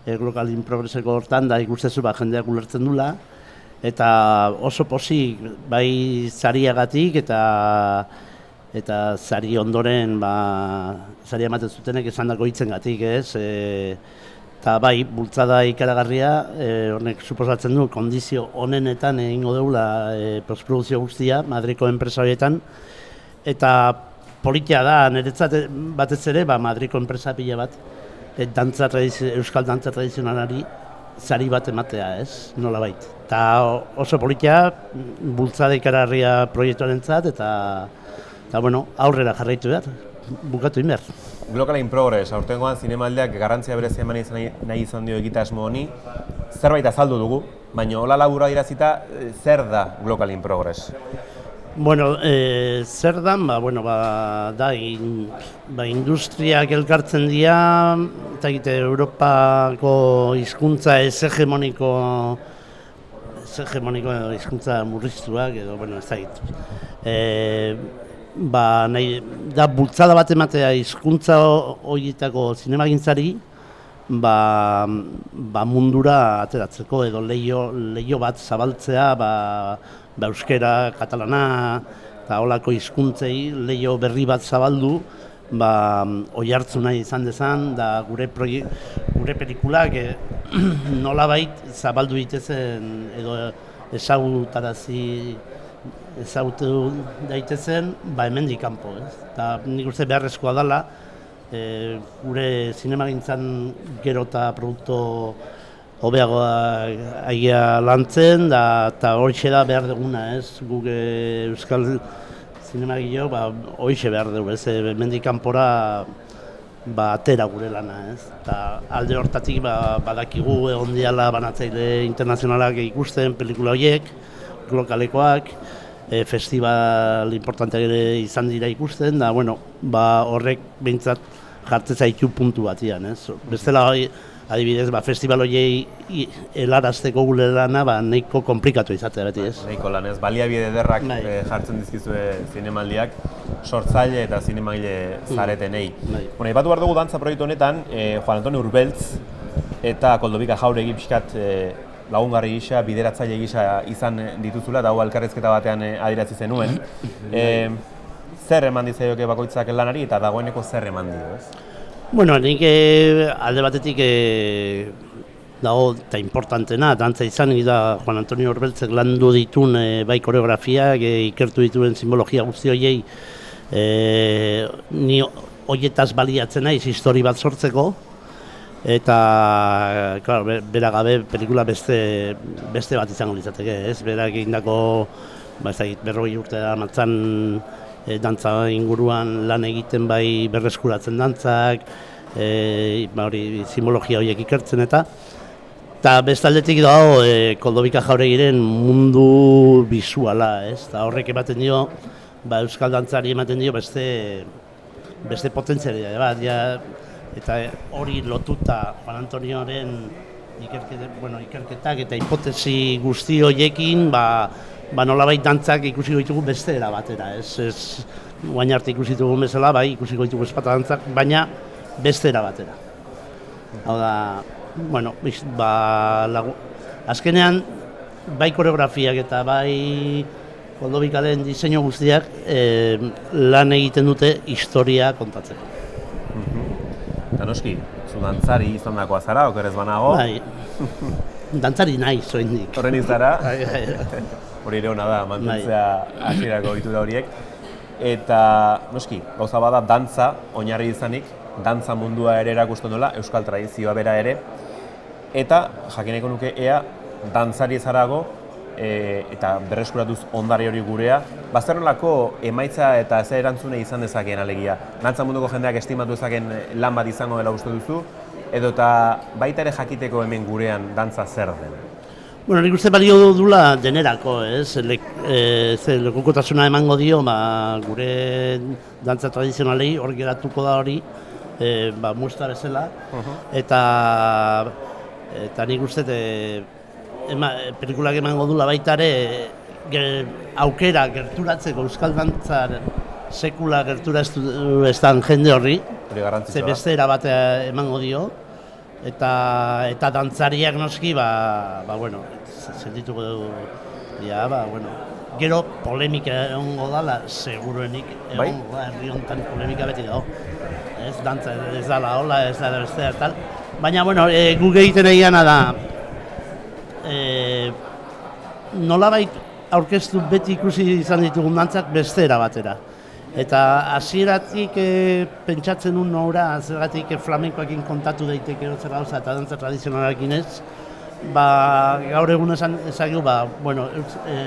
Global in Progresseko hortan, da ikustezu jendeak ulertzen dula, eta oso pozik bai zariagatik eta zari ondoren zari ematen zutenek esandako hitzengatik, ez? Eta bai, bultzada ikaragarria, honek suposatzen du kondizio honenetan egingo deula postprodukzio guztia Madriko enpresa horietan, eta politia da, niretzat batez ere, Madriko enpresa pila bat, euskal dantza tradizionalari zari bat ematea, ez? Nola bait. Eta oso politia, bultzada ikaragarria proiektuarentzat, eta aurrera jarraitu behar, bukatu behar. Global in Progress, aurtengoan zinemaldiak garrantzia berezia eman nahi izan dio egitasmo honi, zerbait azaldu dugu, baina hola labura irazita, zer da Global in Progress? Bueno, zer dan, da industriak elkartzen dira, eta egite Europako hizkuntza ez hegemoniko edo hizkuntza murriztuak edo, ez da egit. Nahi, da bultzada bat ematea hizkuntza horietako zinemagintzari, mundura ateratzeko edo leio bat zabaltzea, euskera, katalana eta holako hizkuntzei leio berri bat zabaldu, oihartzuna izan dezan, da gure pelikulak nolabait zabaldu ditezen edo ezagutu daitezen, hemendik kanpo, ez? Eta nik uste beharrezkoa dela, gure zinemagintzan gero eta produktu hobeagoa aia lantzen, eta horixe da behar duguna, ez? Guk euskal zinemagilo, horixe behar dugu, ez? Hemendik kanpora atera gure lana, ez? Eta alde hortatik badakigu egon diala banatzaile internazionalak ikusten pelikula horiek, lokalekoak, festival importanteak ere izan dira ikusten, da horrek behintzat jartzen zaitu puntu batian, ez? Bestela adibidez, festival horiei helarazteko gure lana nahiko komplikatu izatea beti, ez? Nahiko lan, ez? Baliabide ederrak jartzen dizkizue zinemaldiak, sortzaile eta zinemagile zaretenei. Aipatu behar dugu dantza proiektu honetan, Juan Antonio Urbeltz eta Koldobika Jauregi pixkat lagungarri gisa, bideratzaile gisa izan dituzula, eta hau elkarrizketa batean adierazi zenuen. Zer eman dizaioke bakoitzak lanari eta dagoeneko zer eman dio, ez? Nik alde batetik dago eta importantena, dantza izanik da Juan Antonio Urbeltzek landu ditun bai koreografiak, ikertu dituen simbologia guzti horiei, ni horietaz baliatzen naiz histori bat sortzeko, eta, bera gabe pelikula beste bat izango litzateke, ez? Berak egindako, 40 urte da matzan dantza inguruan lan egiten bai berreskuratzen dantzak, simbologia horiek ikertzen eta beste aldetik dago Koldobika Jauregiren mundu bisuala, ez? Eta horrek ematen dio, euskal dantzari ematen dio beste potentzialia bat, eta hori lotuta Juan Antonioren ikerketak eta hipotesi guzti horiekin, nolabait dantzak ikusiko ditugu beste era batera, ez guain arte ikusi ditugun bezala, ikusiko ditugu espata dantzak, baina beste era batera. Hau da, azkenean, bai koreografiak eta bai Koldobikaren diseinu guztiak lan egiten dute historia kontatzeko. Eta noski, zu dantzari izan dakoa zara, okerez banago? Dantzari nahi, zoindik. Horren izara? Hori ere hona da, mantentzea hasierako ohitura horiek. Eta, noski, gauza bada dantza, oinarri izanik, dantza mundua ere erakusten duela, euskal tradizioa bera ere. Eta, jakineko nuke ea, dantzari zarago, eta berreskuratuz ondare hori gurea, zer nolako emaitza eta zer erantzune izan dezakeen alegia. Dantza munduko jendeak estimatu dezaken lan bat izango dela uste duzu, edo eta baita ere jakiteko hemen gurean dantza zer den? Nik uste balio dula denerako, ez? Lekukotasuna emango dio, gure dantza tradizionalei hor geratuko da hori, muestra bezala, eta nik uste pelikulak emango dula baita ere aukera gerturatzeko euskal dantzar sekula gertura ez dan jende horri, beste erabatea emango dio, eta dantzariak noski, sentituko dugu, gero polemika egongo dala, seguruenik egongo da, herri honetan polemika beti dago. Ez dantza ez dala hola, ez dala bestea, tal. Baina, guk egiten egiana da, nolabait aurkeztu beti ikusi izan ditugun dantzak beste erabatera. Eta hasieratik pentsatzen nun nora, zergatik flamenkoekin kontatu daiteke zer gauza eta dantza tradizionalarekin ez, gaur egun ezagu,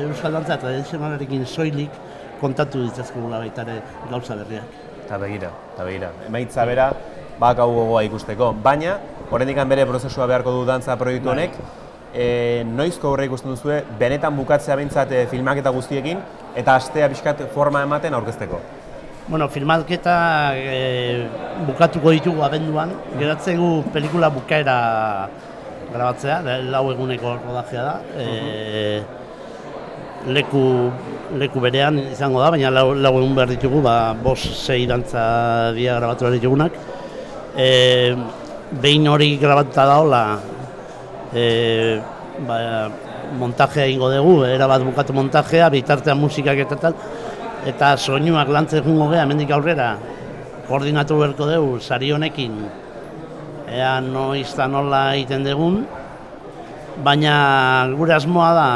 euskal dantza tradizionalarekin soilik kontatu ditzazkegula baita ere gauza berriak. Eta begira. Emaitza bera, hau gogoa ikusteko. Baina, oraindik bere prozesua beharko du dantza proiektu honek, noizko horre ikusten duzue, benetan bukatzea behintzat filmaketa guztiekin, eta astea pixkat forma ematen aurkezteko? Bueno, filmaketa bukatuko ditugu abenduan, geratzegu pelikula bukaera grabatzea, 4 eguneko rodajea da. Leku berean izango da, baina 4 egun behar ditugu, 5-6 dantza dia grabatu behar ditugunak. Behin hori grabatuta daola, montajea ingo dugu, erabat bukatu montajea, bitartean musikak eta tal, eta soinuak lantzen jungo geha, hemendik aurrera, koordinatu beharko dugu, sari honekin, ea noiz eta nola egiten dugun, baina gure asmoa da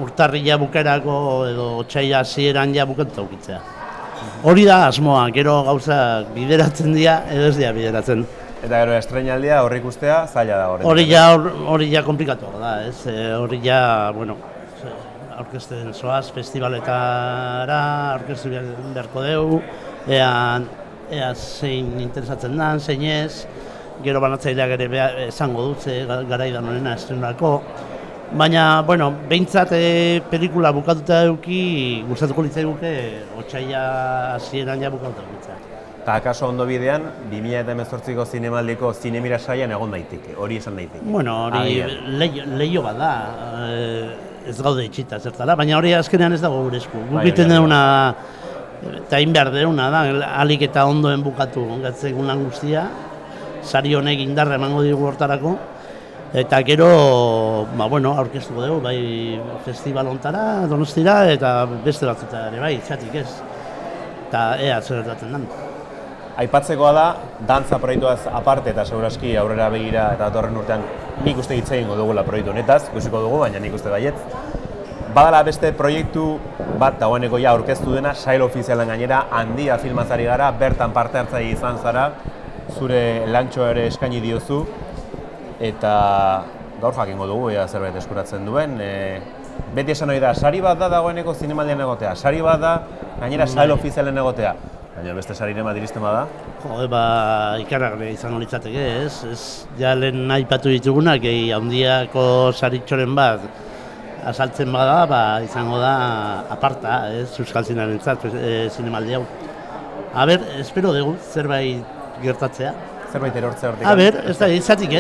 urtarrila bukerako edo otsaila hasieran ja bukatuta ukitzea. Hori da asmoa, gero gauzak bideratzen dira edo ez dira bideratzen. Eta gero estreinaldia horri ikustea zaila da horretan. Hori ja komplikatu da, ez? Hori ja, bueno, aurkezten zoaz, festivaletara, aurkeztu beharko dugu, ea zein interesatzen den, zein ez, gero banatzaileak ere esango dutze garaidan honena estrenurako. Baina, bueno, behintzat pelikula bukatuta eduki, gustatuko litzaiguke otsaila hasieran ja bukatuta edukitzea. Eta akaso ondo bidean, 2018ko zinemaldiko zinemira saian egon daiteke, hori esan daiteke. Bueno, hori leio bat da, ez gaude itxita zertara, baina hori azkenean ez dago gure esku. Guk egiten duguna, eta egin behar duguna da, ahalik eta ondoen bukatu gatzeguna guztia, sari honek indarra emango digu hortarako, eta gero, aurkeztuko dugu, bai festival hontara, Donostira, eta beste batzuta ere bai, txatik ez. Eta ea zer gertatzen den. Aipatzekoa da, dantza proiektuaz aparte eta seguraski aurrera begira eta datorren urtean nik uste hitz egingo dugula proiektu honetaz, ikusiko dugu, baina nik uste baietz. Badala beste proiektu bat dagoeneko ja aurkeztu dena, sail ofizialen gainera, Handia filmazari gara, bertan parte hartzaile izan zara, zure lantxoa ere eskaini diozu, eta gaur jakingo dugu, ea zerbait eskuratzen duen. Beti esan hori da, sari bat da dagoeneko zinemaldian egotea, sari bat da gainera sail ofizialen egotea. Baina beste sarire bat iristen bada? Ikaragarria izango litzateke, ez? Ja lehen aipatu ditugunak, Handiako saritxoren bat azaltzen bada, izango da aparta, ez? Euskal Zinearentzat, zinemaldi hau. Espero dugu zerbait gertatzea. Zerbait erortzea hortik? Zatik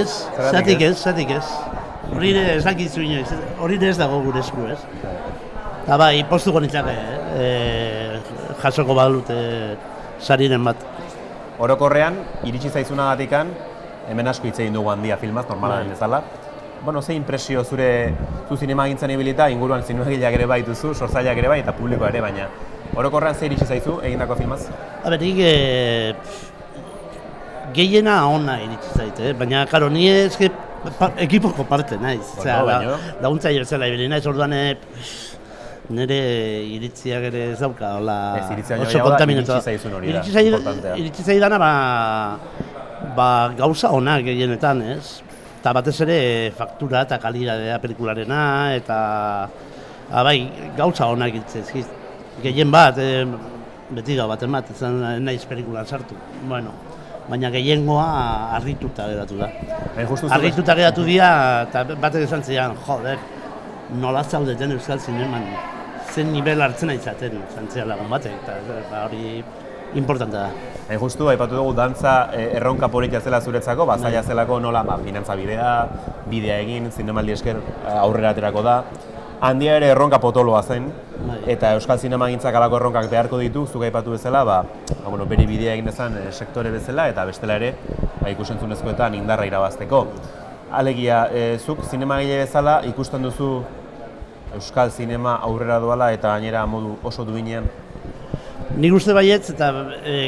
ez. Hori ez dakizu inoiz, hori ez dago gure esku, ez? Eta postuko nintzake, jasoko badute sariren bat. Orokorrean, iritsi zaizunagatikan, hemen asko hitz egin dugu Handia filmaz, normalen bezala. Ze impresio zu zinemagintzan ibilita, inguruan zinegileak ere bai duzu, sortzaileak ere bai eta publikoa ere, baina orokorrean ze iritsi zaizu egindako filmaz? Gehiena ona iritsi zaite, baina, karo, ni ekipoko parte naiz. Laguntzaile bezala ibili naiz, orduan nire iritziak ere ez dauka, oso kontaminatua. Iritsi zaizun hori da, importantea. Iritsi zaidana, gauza onak gehienetan, ez? Eta batez ere faktura eta kalidadea pelikularena, eta gauza onak iritsi. Gehien bat, beti gau baten bat, naiz pelikulan sartu. Baina gehiengoa harrituta geratu da. Harrituta geratu dira, eta batek esan zidan, joder, nola zaudeten Euskal Zineman, zen nivel hartzen aizaten, zantzea lagun batek, eta hori importanta da. Justu, aipatu dugu, dantza erronka politia zela zuretzako, zaila zelako nola finantza bidea egin, zinemaldi esker aurrera aterako da. Handia ere erronka potoloa zen, eta Euskal Zinemagintzak alako erronkak beharko ditu, zuk aipatu bezala, bere bidea egin dezan sektore bezala, eta bestela ere, ikusentzunezkoetan indarra irabazteko. Alegia, zuk zinemagile bezala ikusten duzu Euskal Zinema aurrera doala eta gainera modu oso duinean? Nik uste baietz eta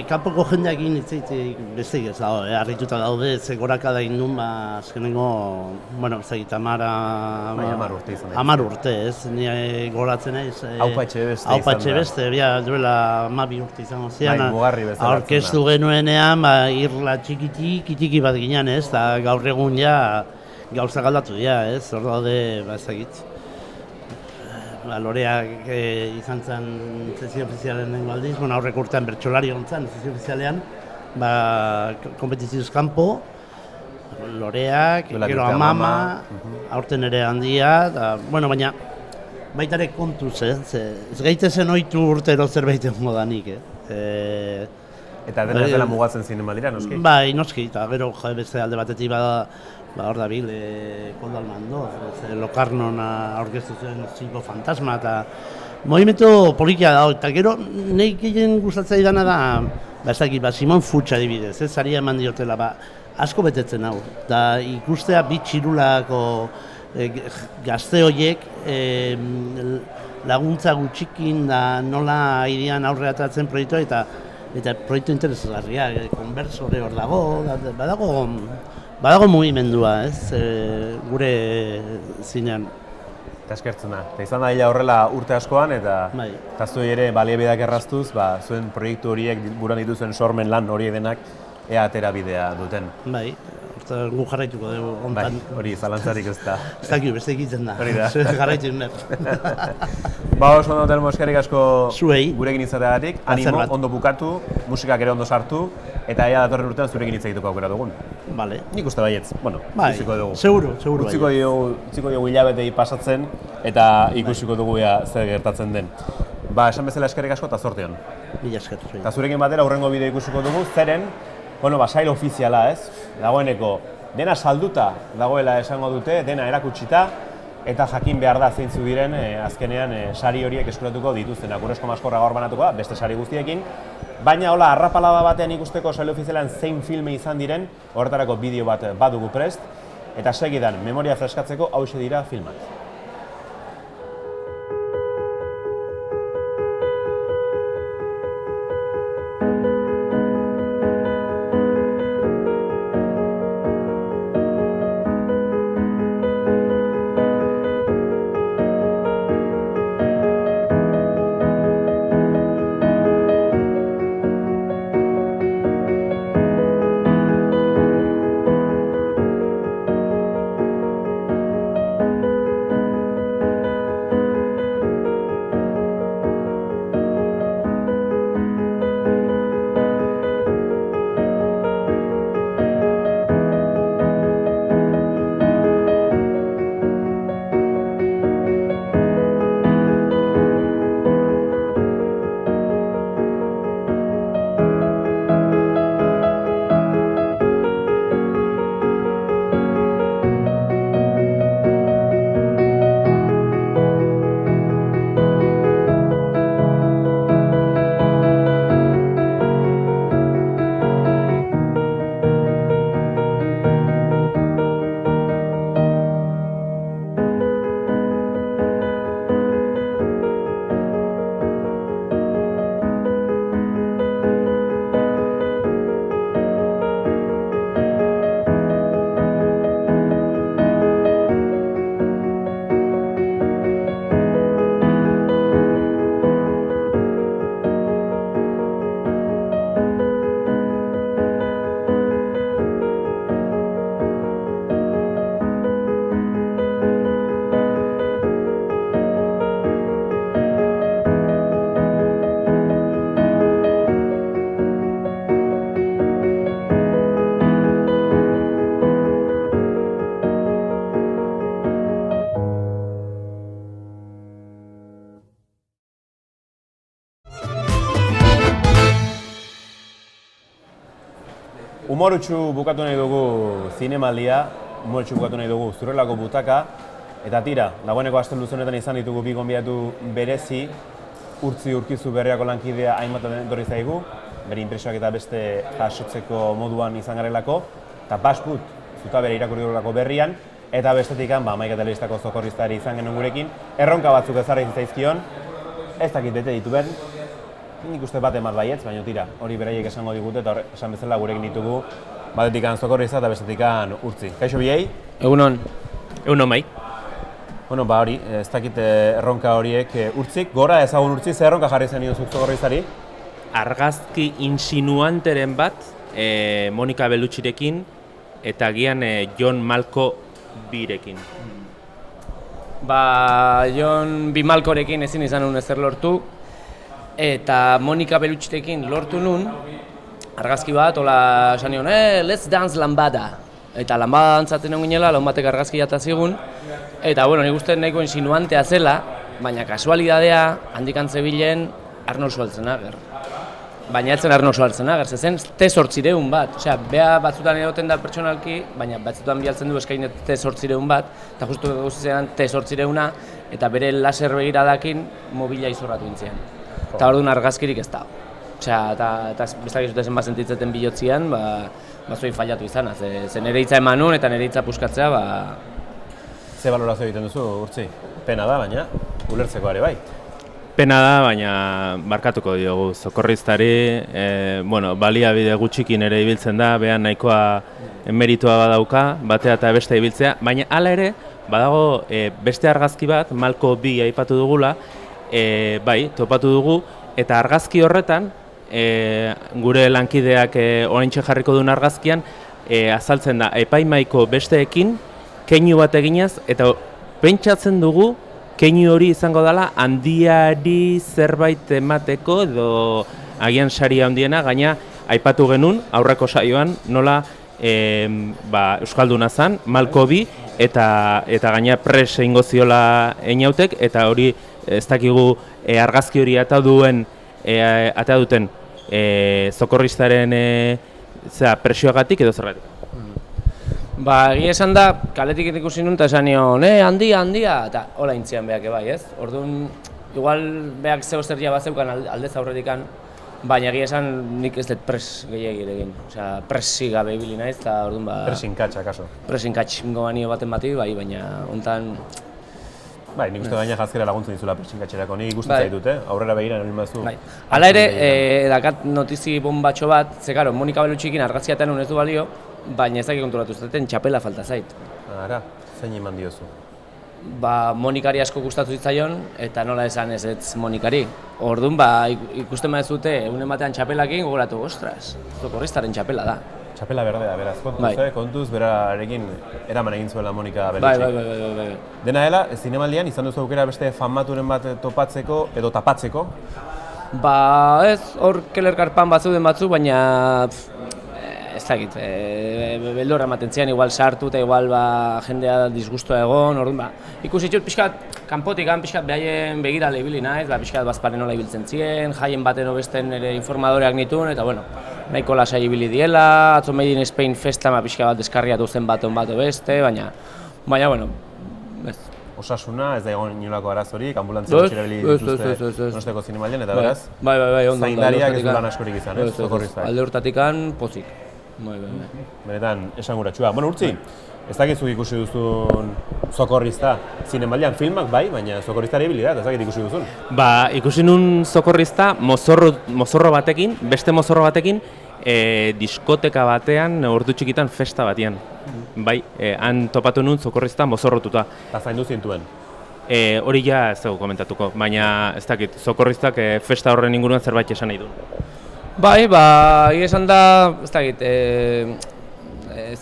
kanpoko jendeak egin itzaitik besteik ez dago, harrituta daude, ze goraka da indun, azkenengo, ez egit, 10 urte izan. 10 urte, ez, nire goratzen ez. Aupa etxe beste, duela 12 urte izango zian. Mugarri bezala. Aurkeztu genuenean, irla txiki bat ginen, ez, eta gaur egun gauzak aldatu dira, ez, hor daude, ez egit. Loreak izan zen sesio ofizialen nengo aldiz, aurreko urtean bertsolari hontzan sesio ofizialean, kompetizioz kanpo, Loreak, Duela gero urte Amama, aurten ere Handia, da, bueno, baina baita ere kontuz, ez gaitezen ohitu urtero zerbait egongo danik, Eta dena ez dela mugatzen zinemaldira, noski? Bai, noski, eta gero beste alde batetik hor dabil, Koldo Almando, Locarnon aurkeztu zuen Cinco Fantasma, eta movimentu polikia da, eta gero nahi gehien gustatzen dana da, Simon Fuchs adibidez, saria eman diotela, asko betetzen hau, eta ikustea bi txirulako gazte horiek laguntza gutxikin da nola irian aurre atatzen proiektua eta proiektu interesgarria, konbertsore hor dago, badago mugimendua, gure zinean. Eta eskertzen da. Eta izan da hila horrela urte askoan, eta zuei ere baliabideak erraztuz, zuen proiektu horiek buruan dituzuen sormen lan horiek denak ea atera bidea duten. Bai, gu jarraituko dugu ontan. Bai, hori zalantzarik ez da. Ez dakit, beste egiten da. Hori da. Jarraitu behar. Oso ondo Telmo, eskerrik asko zuei gurekin izateagatik. Animo, ondo bukatu, musikak ere ondo sartu, eta ea datorren urtean zurekin hitz egiteko aukera dugun. Bale. Nik uste baietz, bueno, utziko dugu. Seguru utziko dugu hilabetei pasatzen, eta ikusiko dugu zer gertatzen den. Esan bezala eskerrik asko eta zorte hon. Mila esker zuei. Eta zurekin batera hurrengo bideo ikusiko dugu, zeren, sail ofiziala, dagoeneko dena salduta dagoela esango dute, dena erakutsita, eta jakin behar da zeintzu diren azkenean sari horiek eskuratuko dituztenak. Urrezko Maskorra gaur banatuko, beste sari guztiekin. Baina hola, arrapalada batean ikusteko sail ofizialan zein filme izan diren, horretarako bideo bat badugu prest, eta segidan, memoria freskatzeko hauxe dira filmak. Umorutxu bukatu nahi dugu zinemaldia, umorutxu bukatu nahi dugu Zurrelako Butaka, eta tira, dagoeneko aste luze honetan izan ditugu bi gonbidatu berezi, Urtzi Urkizu Berriako lankidea hainbat etorri zaigu, bere inpresioak eta beste jasotzeko moduan izan garelako, eta Basput, Zutabere irakurri dugulako berrian, eta bestetik Maika Telebistako zokorriztari izan genuen gurekin, erronka batzuk ezarri zaizkion, ez dakit bete dituen, nik uste bat emat baietz, baina tira, hori beraiek esango digute eta esan bezala gurekin ditugu batetik zokorriza eta bestetik Urtzi. Kaixo biei? Egunon bai. Bueno, hori, ez dakit erronka horiek Urtzik, gora ezagun Urtzi, ze erronka jarri zen nidu zokorrizari? Argazki insinuanteren bat, Monika Belluccirekin eta gian Jon Malko birekin. Jon Bimalkorekin ezin izan nun ezer lortu, eta Monika Belluccirekin lortu nun, argazki bat, hola esan nion, let's dance lambada. Eta lan bat antzaten egon ginela, lan batek argazki jata zigun, eta bueno, nik uste nahiko insinuantea zela, baina kasualidadea handik antzebilen Arnold Schwarzenegger. Baina etzen Arnold Schwarzenegger, zezen T800 bat, osea, beha batzutan egoten da pertsonalki, baina batzutan bialtzen du eskainet T800 bat, eta justu guztietan T800a, eta bere laser begiradakin mobila izorratu intzian. Eta orduan argazkirik ez da. Osea, eta bestak izute zen bat sentitzeten bilotzian, zoi fallatu izan, ze nire hitza eman nun eta nire hitza puskatzea, Ze balorazio egiten duzu, Urtzi? Pena da, baina ulertzeko ere bai. Pena da, baina markatuko diogu sokorristari, baliabide gutxikin ere ibiltzen da, behan nahikoa meritua badauka, batea eta beste ibiltzea, baina hala ere, badago beste argazki bat, Malko bi aipatu dugula, bai, topatu dugu, eta argazki horretan, gure lankideak oraintxe jarriko duen argazkian, azaltzen da, epaimaiko besteekin, keinu bat eginez, eta pentsatzen dugu, keinu hori izango dela handiari zerbait emateko edo agian saria handiena, gaina aipatu genuen aurreko saioan nola Euskalduna zen, Malko bi, eta gaina pres egingo ziola einautek, eta hori ez dakigu argazki hori ata duten sokorristaren presioagatik edo zergatik. Egia esan da, kaletik ikusi nun eta esan nion, handia, eta hola intzian behak ebai, ez? Orduan, igual behak zeo zer bat zeukan aldez aurretikan, baina egia esan nik ez dut pres gehiagir egin. Osea, presi gabe ibili naiz, eta orduan Presinkatxa, kaso? Presinkatx gomanio baten bati, bai, baina hontan... Bai, nik uste gaina jazkera laguntzen dizula presinkatxerako, nik ikusten zaitut, aurrera begira nahi bazu. Hala ere, dakat notizi bombatxo bat, ze karo, Monika Belutxikin argazkiaten ez du balio, baina ez dakik konturatu zuten txapela falta zait. Ara, zein eman diozu? Monikari asko gustatu zitzaion, eta nola esan ez Monikari. Orduan, ikusten badezute, egunen batean txapelakin, gogoratu, ostras, sokorristaren txapela da. Txapela berdea, beraz, kontuz, berarekin eraman egin zuela Monika Belutxik. Bai. Dena dela, zinemaldian izan duzu aukera beste famaturen bat topatzeko edo tapatzeko? Ez, hor Keller Karpan batzuden batzu, baina ez dakit, beldorra ematen zian, igual sartu eta igual jendea disgustoa egon, orduan ikusi txut pixkat, kanpotikan pixkat behaien begirale ibili naiz, pixkat bazparen nola ibiltzen ziren, jaien baten obesten ere informadoreak nituen, eta bueno, nahiko lasai ibili diela, atzo Made in Spain festa pixka bat deskarriatu zen bat beste, baina, bueno, ez. Osasuna, ez da egon inolako arazorik, ambulantzia gutxirabili dituzte Donosteko Zinemaldian, eta beraz, ondo. Zaindariak ez du lan askorik izan, sokorristak. Alde hortatikan, pozik. Benetan, esanguratxua. Bueno, Urtzi, ez dakizu ikusi duzun sokorrista Zinemaldian filmak bai, baina sokorristari ibili da, ez dakit ikusi duzun. Ikusi nun sokorrista mozorro batekin, beste mozorro batekin, diskoteka batean, ordu txikitan festa batean. Bai, han topatu nun sokorrista mozorrotuta. Eta zaindu zintuen? Hori ja ez dugu komentatuko, baina ez dakit, sokorristak festa horren inguruan zerbait esan nahi du. Bai, esan da, ez dakit,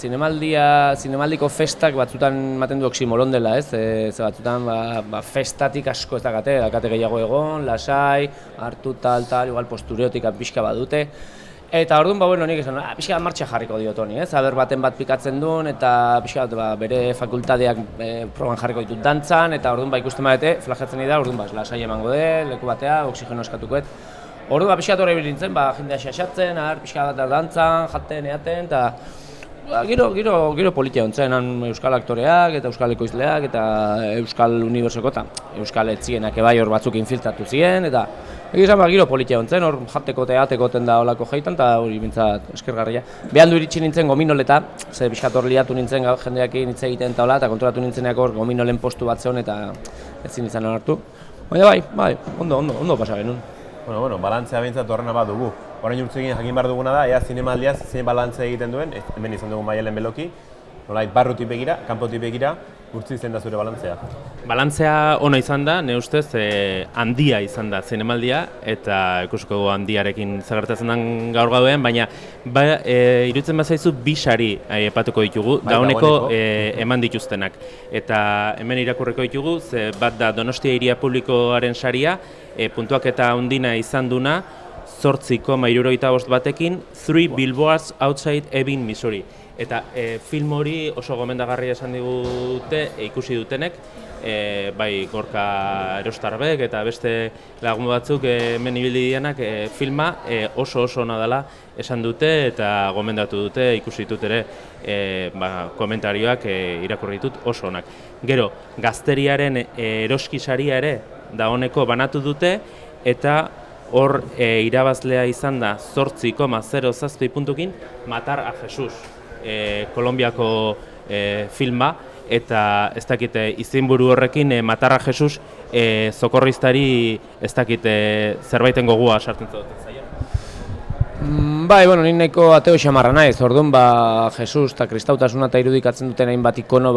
zinemaldiko festak batzutan ematen du oximoron dela, ez? Ze batzutan festatik asko ez dakate gehiago egon, lasai, hartu tal, igual postureotik pixka badute. Eta orduan, nik esan, pixka bat martxa jarriko diot honi, ez? Aber baten bat pikatzen duen, eta pixka bat bere fakultateak proban jarriko ditut dantzan, eta orduan ikusten badete, flajatzen da, orduan lasai emango de, leku batea, oxigeno eskatukoet. Orduan, pixka bat horre bilintzen, jendea xaxatzen, pixka bat dantzan, jaten, eaten, eta giro politia hontzen, euskal aktoreak, eta euskal ekoizleak, eta euskal unibertsoko, eta euskal etzienak ebai hor batzuk infiltratu ziren, eta giro politia hontzen, hor jateko eta eatekoten da olako jaitan, eta hori bintzat eskergarria. Behan du iritsi nintzen gominoleta, ze pixkat hor liatu nintzen jendeakin hitz egiten eta hola, eta kontrolatu nintzeneak hor gominolen postu bat zeon, eta ezin izan hartu. Baina bai, ondo pasa genuen. Bueno, balantzea behintzat horrena bat dugu. Orain urtzekin jakin behar duguna da, ea zinemaldiaz zein balantzea egiten duen, hemen izan dugu Maialen Beloki, nolait barrutik begira, kanpotik begira, Urtzi zein da zure balantzea? Balantzea ona izan da, ne ustez handia izan da zinemaldia, eta ikusiko dugu handiarekin zagertatzen den gaur gaudean, baina iruditzen bazaizu bi sari aipatuko ditugu, dagoeneko eman dituztenak. Eta hemen irakurriko ditugu, bat da Donostia Hiria Publikoaren saria, puntuaketa handina izan duna, 8,75 batekin, 3 Billboards Outside Ebbing, Missouri. Eta film hori oso gomendagarria esan digute ikusi dutenek, bai Gorka Erostarbek eta beste lagun batzuk hemen ibili direnak filma oso ona dela esan dute eta gomendatu dute, ikusi dut ere komentarioak irakurri ditut oso onak. Gero, gazteriaren eroskisaria ere dagoeneko banatu dute eta hor irabazlea izan da 8,07 puntukin Matar a Jesus, Kolonbiako filma, eta ez dakite izenburu horrekin Matar a Jesus sokorristari ez dakite zerbaiten gogua sartzen duten zaio. Bai, bueno, nik nahiko ateo xamarra naiz, orduan Jesus eta kristautasuna eta irudikatzen duten hainbat ikono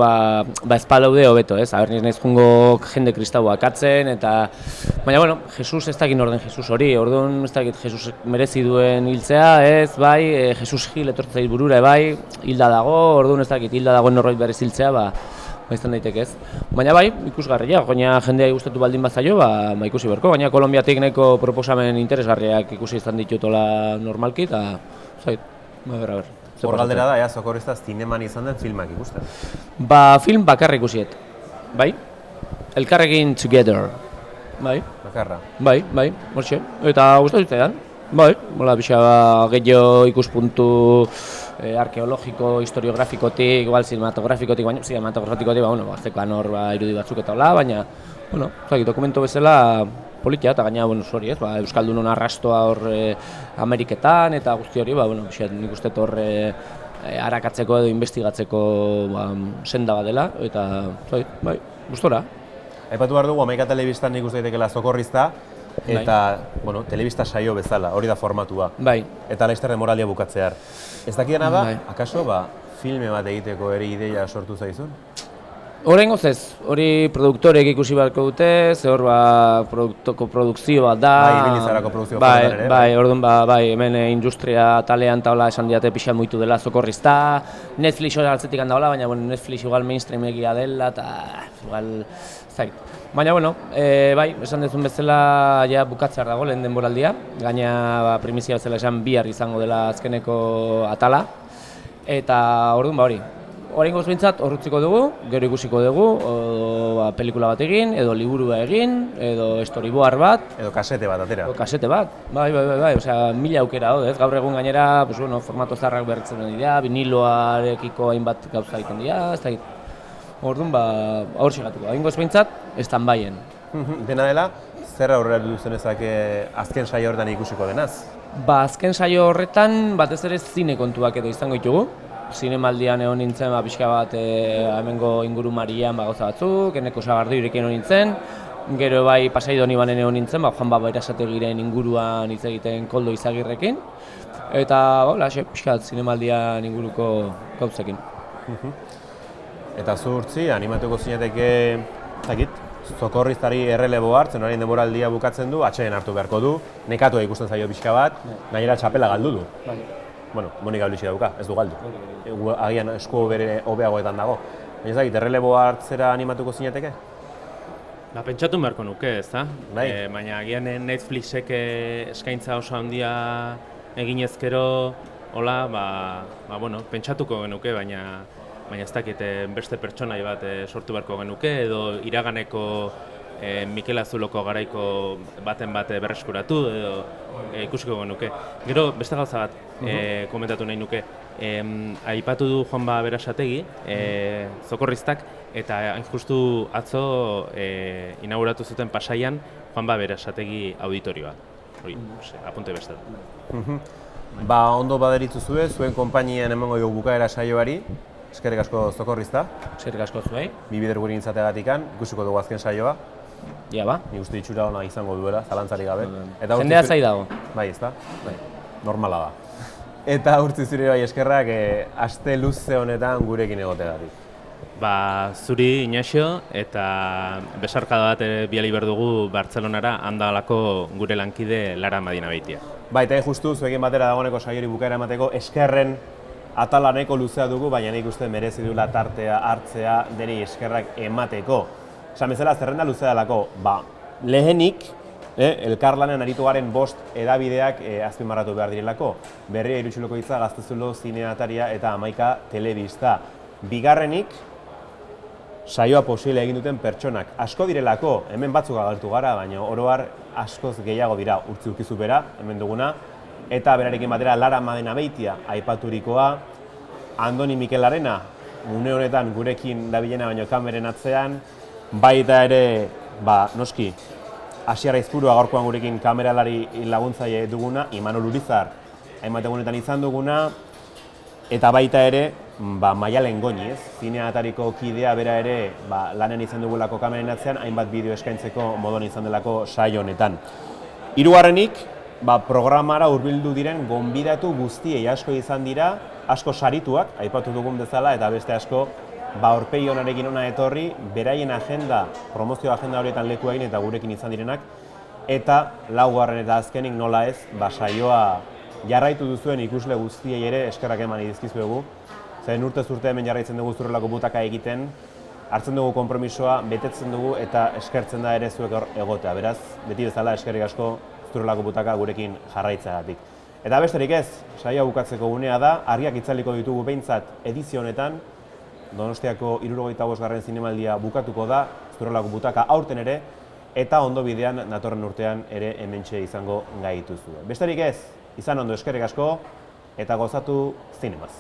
ezpalaude hobeto, ez? Aber, naiz jungo jende kristauak atzen, eta... Baina, bueno, Jesus ez dakit orden Jesus hori, orduan ez dakit Jesus merezi duen hiltzea, ez, bai, Jesus Gil etortzait burura, bai, hilda dago, orduan ez dakit hilda dagoen norbait berez hiltzea, izan daiteke ez. Baina bai, ikusgarria, gaina jendeai gustatu baldin bazaio, ikusi berko, gaina Kolonbiatik nahiko proposamen interesgarriak ikusi izan ditutola normalki, eta zait, ber. Hor galdera da, sokorristaz zineman izan den filmak ikusten. Film bakarra ikusiet, bai? Elkarrekin Together, bai? Bakarra? Bai, hortxe, eta gustatu zitzaidan, bai, mola pixa gehiago ikuspuntu arkeologiko, historiografikotik, igual cinematografikotik, baina cinematografikotik, zekoan hor irudi batzuk eta hola, baina, bueno, dokumento bezala politia, eta gaina, hori ez, Euskaldunon arrastoa hor Ameriketan, eta guzti hori, nik uste hor arakatzeko edo investigatzeko senda bat dela, eta, bai, gustora. Aipatu behar dugu, Hamaika Telebistan nik uste daitekeela sokorrista, eta, telebista saio bezala, hori da formatua. Bai. Eta laizterren moraldia bukatzear. Ez dakidana da, akaso, filme bat egiteko ere ideia sortu zaizun? Horrengoz ez, hori produktorek ikusi beharko dute, ze hor produkzio bat da. Bai, ibilizarako produkzio bat ere. Bai, orduan hemen industria talean taula esan diate pixa muitu dela sokorrista. Netflix hori altzetik handa hola, baina Netflix igual mainstream egia dela, eta igual zait. Baina, bai, esan dezun bezala ja bukatzear dago lehen denboraldia. Gaina primizia bezala esan bihar izango dela azkeneko atala. Eta orduan hori. Oraingoz behintzat hor utziko dugu, gero ikusiko dugu, pelikula bat egin, edo liburua egin, edo storyboard bat. Edo kasete bat atera. Edo kasete bat, bai, osea, mila aukera hau, ez? Gaur egun gainera, formato zaharrak berritzen dira, viniloarekiko hainbat gauza egiten dira, ez da egiten. Orduan, hor segatuko, oraingoz behintzat, stand-byen. Dena dela, zer aurrera duzen ezake azken saio horretan ikusiko denaz? Azken saio horretan, batez ere zine kontuak edo izango ditugu. Zinemaldian egon nintzen, pixka bat hemengo ingurumarian gauza batzuk, eneko Sagarduirekin egon nintzen, gero bai Pasai Donibanen egon nintzen, Juan Berasategiren inguruan hitz egiten Koldo Izagirrekin, eta pixka bat zinemaldian inguruko gauzekin. Eta zu urtzi, animatuko zinateke, sokorristari errelebo hartzen, orain denboraldia bukatzen du, atseden hartu beharko du, nekatua ikusten zaio pixka bat, gainera txapela galdu du. Monika Blixi dauka, ez du galdu. Agian esku hobeagoetan dago. Baina ez dakit, erreleboa hartzera animatuko zinateke? Pentsatu beharko nuke, ez da? Bai. Baina agian Netflixek eskaintza oso handia eginezkero, hola, pentsatuko genuke, baina ez dakit beste pertsonai bat sortu beharko genuke, edo iraganeko Mikel Azuloko garaiko baten bat berreskuratu, edo ikusiko genuke. Gero, beste gauza bat komentatu nahi nuke. Aipatu du Juan Berasategi, sokorristak, eta hain justu atzo inauguratu zuten Pasaian Juan Berasategi auditorioa. Hori, apunte beste. Ondo baderitzu zuen konpainian emango dugu bukaera saioari. Eskerrik asko sokorrista. Eskerrik asko zuei. Bi bider gurin izateagatikan, ikusiko dugu azken saioa. Ja, ba. Nik uste itxura ona izango duela, zalantzarik gabe. Jendea zai dago. Bai, ezta? Normala da. Eta urtzi zure bai eskerrak, aste luze honetan gurekin egoteagatik. Zuri, Inaxio, eta besarkada bat biali behar dugu Bartzelonara handalako gure lankide Lara Madina Beitia. Eta justu, zuekin batera dagoeneko saiori bukaera emateko, eskerren atala nahiko luzea dugu, baina nik uste merezi duela tartea hartzea deni eskerrak emateko. Esan bezala, zerrenda luzea delako, lehenik elkarlanen aritu garen 5 edabideak azpimarratu behar direlako. Berria Irutxiloko hitza, Gaztezulo zineataria eta Hamaika telebista. Bigarrenik, saioa posible egin duten pertsonak. Asko direlako, hemen batzuk agertu gara, baina oro har askoz gehiago dira Urtzi Urkizu bera, hemen duguna, eta berarekin batera Lara Madenabeitia aipaturikoa, Andoni Mikel Arena, une honetan gurekin dabilena baino kameren atzean, baita ere, noski, Asier Aizpurua gaurkoan gurekin kameralari laguntzaile duguna, Imanol Urizar, hainbat egunetan izan duguna, eta baita ere, Maialen Goñi, zineatariko kidea bera ere lanen izan dugulako kameren atzean, hainbat bideo eskaintzeko moduan izan delako saio honetan. Hirugarrenik, programara hurbildu diren gonbidatu guztiei asko izan dira, asko sarituak, aipatu dugun bezala, eta beste asko aurpegi onarekin ona etorri, beraien agenda, promozio agenda horietan leku egin eta gurekin izan direnak, eta laugarren eta azkenik nola ez, saioa jarraitu duzuen ikusle guztiei ere eskerrak eman dizkizuegu. Zen urtez urte hemen jarraitzen dugu Zurrelako Butaka egiten, hartzen dugu konpromisoa, betetzen dugu eta eskertzen da ere zuek hor egotea. Beraz, beti bezala eskerrik asko Zurrelako Butaka gurekin jarraitzeagatik. Eta besterik ez, saioa bukatzeko unea da, argiak itzaliko ditugu behintzat edizio honetan, Donostiako 75. zinemaldia bukatuko da, Zurrelako Butaka aurten ere, eta ondo bidean datorren urtean ere hementxe izango gaituzue. Besterik ez, izan ondo eskerrik asko, eta gozatu zinemaz.